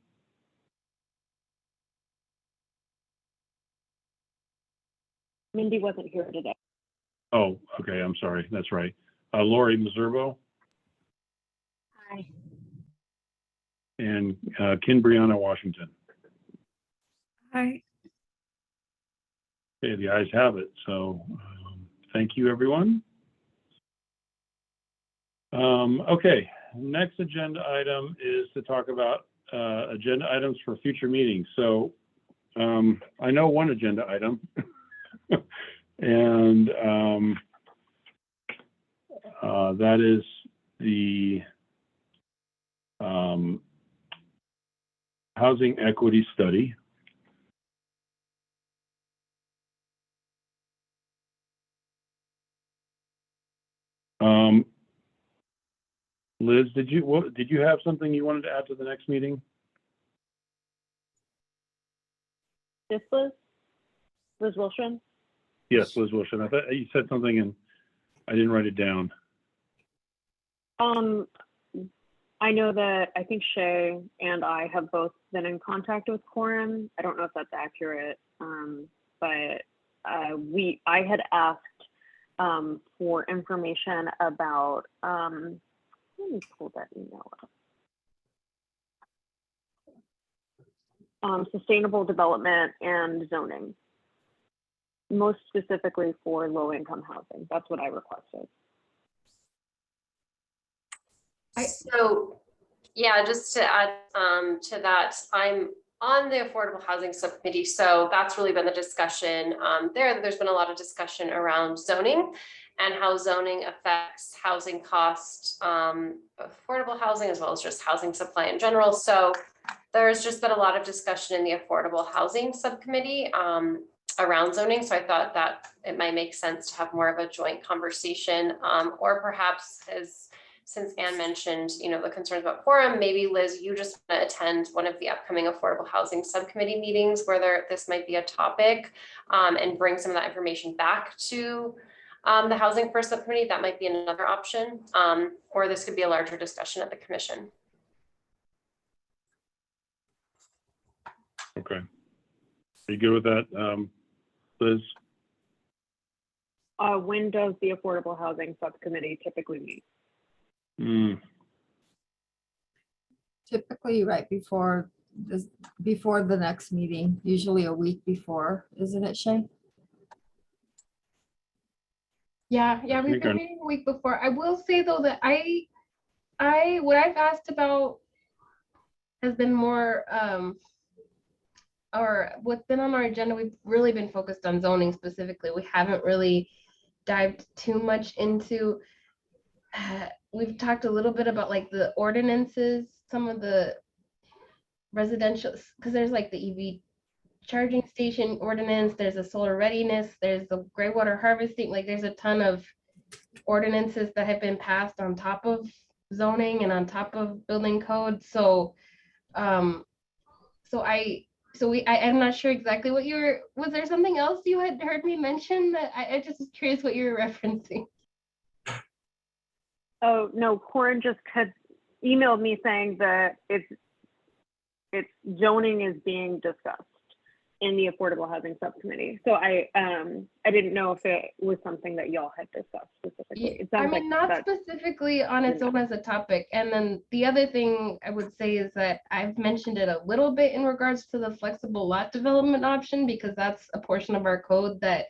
Mindy wasn't here today. Oh, okay, I'm sorry, that's right. Lori Miservo Aye. and Ken Brianna Washington. Aye. Okay, the ayes have it. So thank you, everyone. Okay, next agenda item is to talk about agenda items for future meetings. So I know one agenda item, and that is the housing equity study. Liz, did you have something you wanted to add to the next meeting? This Liz? Liz Wilson? Yes, Liz Wilson. I thought you said something and I didn't write it down. I know that I think Shay and I have both been in contact with Quorum. I don't know if that's accurate, but I had asked for information about, let me pull that email up. Sustainable development and zoning, most specifically for low-income housing. That's what I requested. So, yeah, just to add to that, I'm on the Affordable Housing Subcommittee, so that's really been the discussion there. There's been a lot of discussion around zoning and how zoning affects housing cost, affordable housing, as well as just housing supply in general. So there's just been a lot of discussion in the Affordable Housing Subcommittee around zoning. So I thought that it might make sense to have more of a joint conversation, or perhaps since Anne mentioned, the concerns about quorum, maybe Liz, you just want to attend one of the upcoming Affordable Housing Subcommittee meetings where this might be a topic, and bring some of that information back to the Housing First Subcommittee. That might be another option, or this could be a larger discussion at the commission. Okay. Are you good with that, Liz? When does the Affordable Housing Subcommittee typically meet? Typically right before the next meeting, usually a week before, isn't it, Shay? Yeah, we've been meeting a week before. I will say though that what I've asked about has been more or what's been on our agenda. We've really been focused on zoning specifically. We haven't really dived too much into we've talked a little bit about like the ordinances, some of the residential, because there's like the EV charging station ordinance, there's a solar readiness, there's the gray water harvesting, like there's a ton of ordinances that have been passed on top of zoning and on top of building code. So I'm not sure exactly what was there something else you had heard me mention that I just was curious what you were referencing? Oh, no, Corin just had emailed me saying that it's zoning is being discussed in the Affordable Housing Subcommittee. So I didn't know if it was something that y'all had discussed specifically. It I sounds mean, like not specifically on its own as a topic. And then the other thing I would say is that I've mentioned it a little bit in regards to the flexible lot development option, because that's a portion of our code that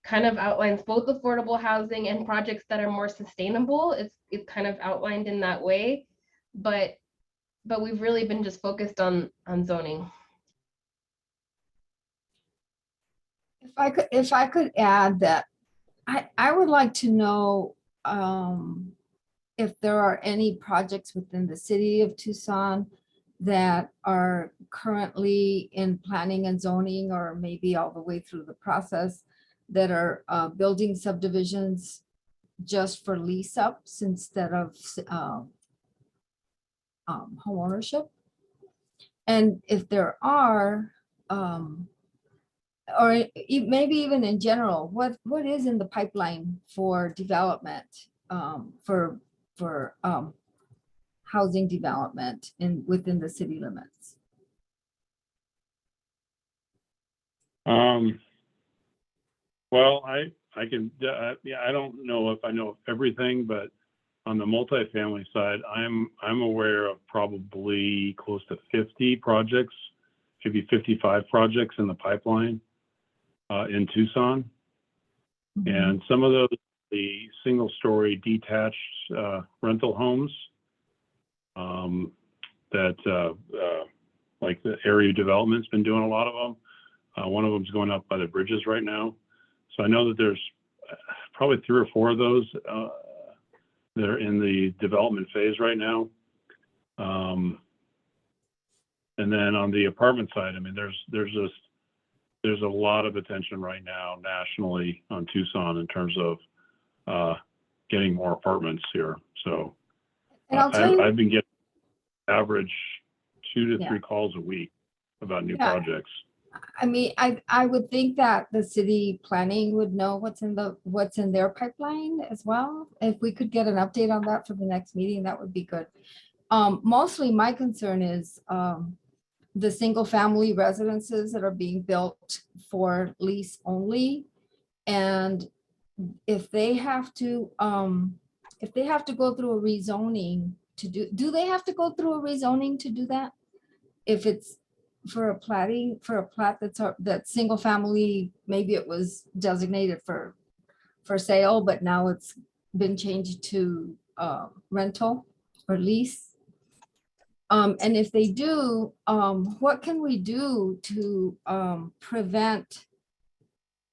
kind of outlines both affordable housing and projects that are more sustainable. It's kind of outlined in that way, but we've really been just focused on zoning. If I could add that, I would like to know if there are any projects within the city of Tucson that are currently in planning and zoning, or maybe all the way through the process, that are building subdivisions just for lease ups instead of home ownership. And if there are, or maybe even in general, what is in the pipeline for development, for housing development within the city limits? Well, I can, yeah, I don't know if I know everything, but on the multifamily side, I'm aware of probably close to 50 projects, maybe 55 projects in the pipeline in Tucson. And some of those, the single story detached rental homes that like the area development's been doing a lot of them. One of them's going up by the bridges right now. So I know that there's probably 3 or 4 of those that are in the development phase right now. And then on the apartment side, I mean, there's a lot of attention right now nationally on Tucson in terms of getting more apartments here. So I've been getting average 2 to 3 calls a week about new projects. I mean, I would think that the city planning would know what's in their pipeline as well. If we could get an update on that for the next meeting, that would be good. Mostly my concern is the single family residences that are being built for lease only. And if they have to go through a rezoning to do they have to go through a rezoning to do that? If it's for a plat that's single family, maybe it was designated for sale, but now it's been changed to rental or lease. And if they do, what can we do to prevent,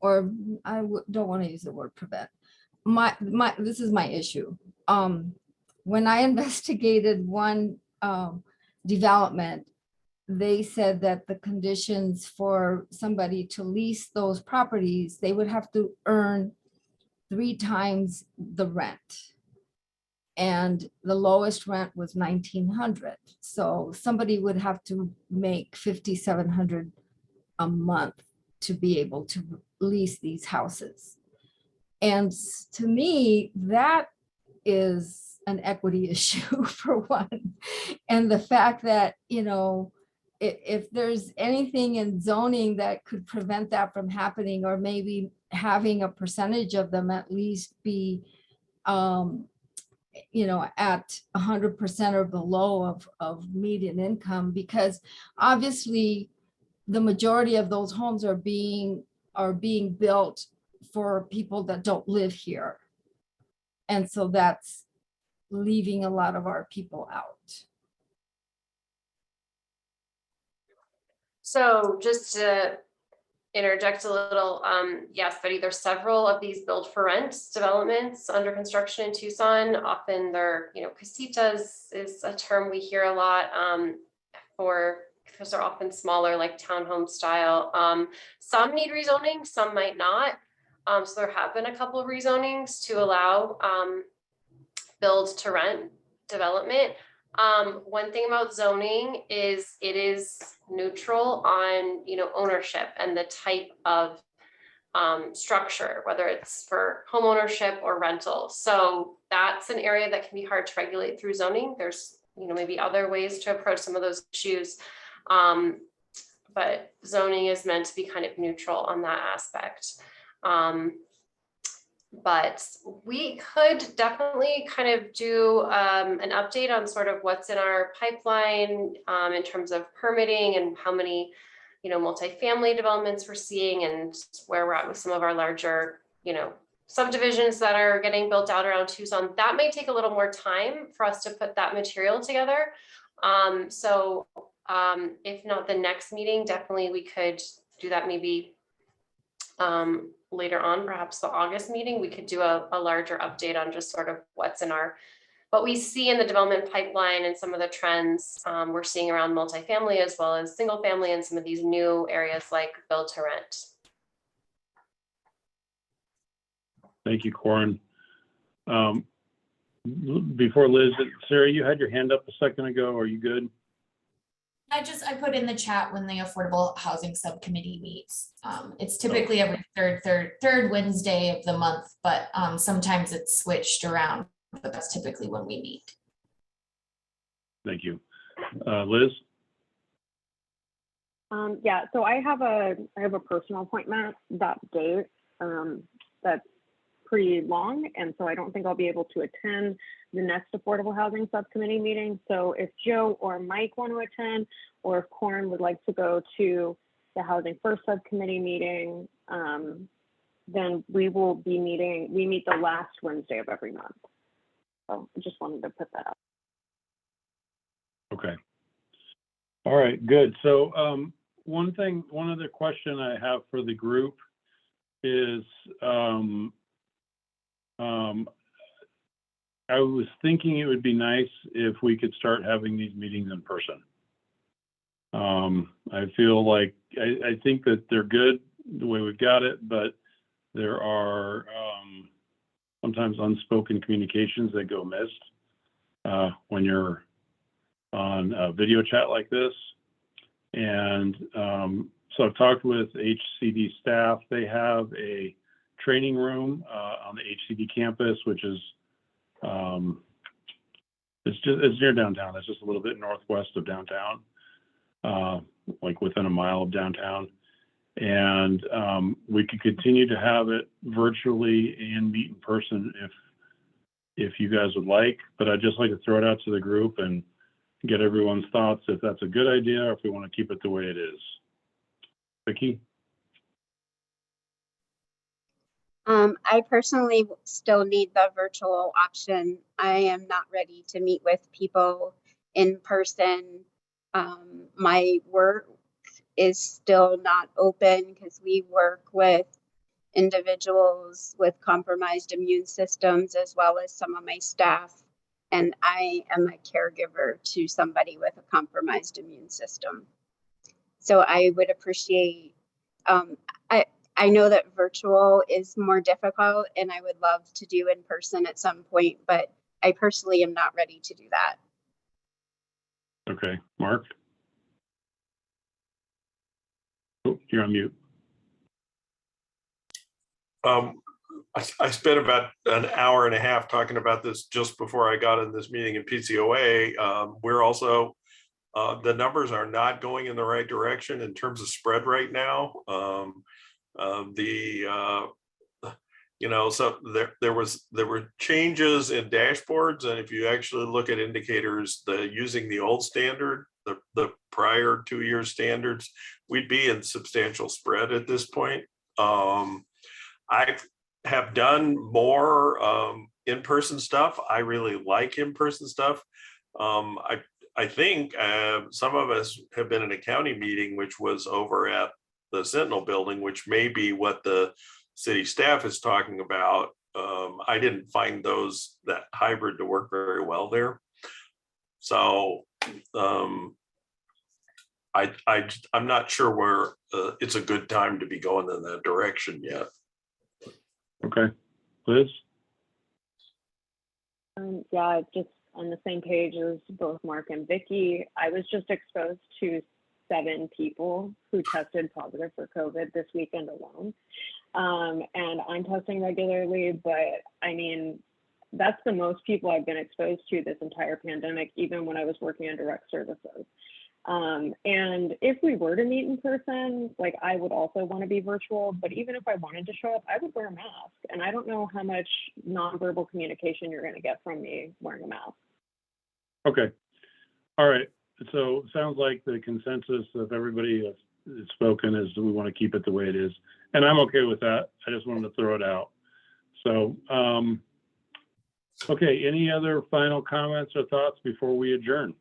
or don't want to use the word prevent. This is my issue. When I investigated one development, they said that the conditions for somebody to lease those properties, they would have to earn 3 times the rent. And the lowest rent was $1,900. So somebody would have to make $5,700 a month to be able to lease these houses. And to me, that is an equity issue for one. And the fact that, if there's anything in zoning that could prevent that from happening, or maybe having a percentage of them at least be, at 100% or below of median income, because obviously the majority of those homes are being built for people that don't live here. And so that's leaving a lot of our people out. So just to interject a little, yes, Betty, there's several of these build for rent developments under construction in Tucson. Often they're, casitas is a term we hear a lot because they're often smaller, like townhome style. Some need rezoning, some might not. So there have been a couple of rezonings to allow build to rent development. One thing about zoning is it is neutral on, ownership and the type of structure, whether it's for home ownership or rental. So that's an area that can be hard to regulate through zoning. There's, maybe other ways to approach some of those issues. but zoning is meant to be kind of neutral on that aspect. But we could definitely kind of do an update on sort of what's in our pipeline in terms of permitting and how many, multifamily developments we're seeing and where we're at with some of our larger, subdivisions that are getting built out around Tucson. That may take a little more time for us to put that material together. So if not the next meeting, definitely we could do that maybe later on, perhaps the August meeting. We could do a larger update on just sort of what we see in the development pipeline and some of the trends we're seeing around multifamily as well as single family and some of these new areas like build to rent. Thank you, Corin. Before Liz, Sarah, you had your hand up a second ago. Are you good? I put in the chat when the Affordable Housing Subcommittee meets. It's typically every third Wednesday of the month, but sometimes it's switched around, but that's typically when we meet. Thank you. Liz? Yeah, so I have a personal appointment that date that's pretty long, and so I don't think I'll be able to attend the next Affordable Housing Subcommittee meeting. So if Joe or Mike want to attend, or if Corin would like to go to the Housing First Subcommittee meeting, then we will be meeting. We meet the last Wednesday of every month. So I just wanted to put that up. Okay. All right, good. So one other question I have for the group is I was thinking it would be nice if we could start having these meetings in person. I feel like, I think that they're good the way we've got it, but there are sometimes unspoken communications that go missed when you're on a video chat like this. And so I've talked with HCD staff. They have a training room on the HCD campus, which is it's near downtown. It's just a little bit northwest of downtown, like within a mile of downtown. And we could continue to have it virtually and meet in person if you guys would like. But I'd just like to throw it out to the group and get everyone's thoughts if that's a good idea or if we want to keep it the way it is. Vicki? I personally still need the virtual option. I am not ready to meet with people in person. My work is still not open because we work with individuals with compromised immune systems as well as some of my staff. And I am a caregiver to somebody with a compromised immune system. So I would appreciate, I know that virtual is more difficult and I would love to do in person at some point, but I personally am not ready to do that. Okay, Mark? Oh, you're on mute. I spent about an hour and a half talking about this just before I got in this meeting in PCOA. We're also, the numbers are not going in the right direction in terms of spread right now. So there were changes in dashboards, and if you actually look at indicators, using the old standard, the prior 2-year standards, we'd be in substantial spread at this point. I have done more in-person stuff. I really like in-person stuff. I think some of us have been in a county meeting, which was over at the Sentinel building, which may be what the city staff is talking about. I didn't find that hybrid to work very well there. So I'm not sure where it's a good time to be going in that direction yet. Okay, Liz? Yeah, just on the same page as both Mark and Vicki. I was just exposed to 7 people who tested positive for COVID this weekend alone. And I'm testing regularly, but I mean, that's the most people I've been exposed to this entire pandemic, even when I was working in direct services. And if we were to meet in person, like I would also want to be virtual, but even if I wanted to show up, I would wear a mask. And I don't know how much nonverbal communication you're going to get from me wearing a mask. Okay. All right. So it sounds like the consensus of everybody has spoken is that we want to keep it the way it is. And I'm okay with that. I just wanted to throw it out. So, okay, any other final comments or thoughts before we adjourn?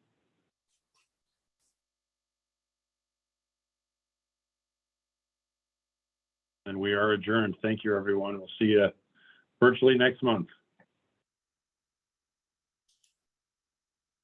And we are adjourned. Thank you, everyone. We'll see you virtually next month.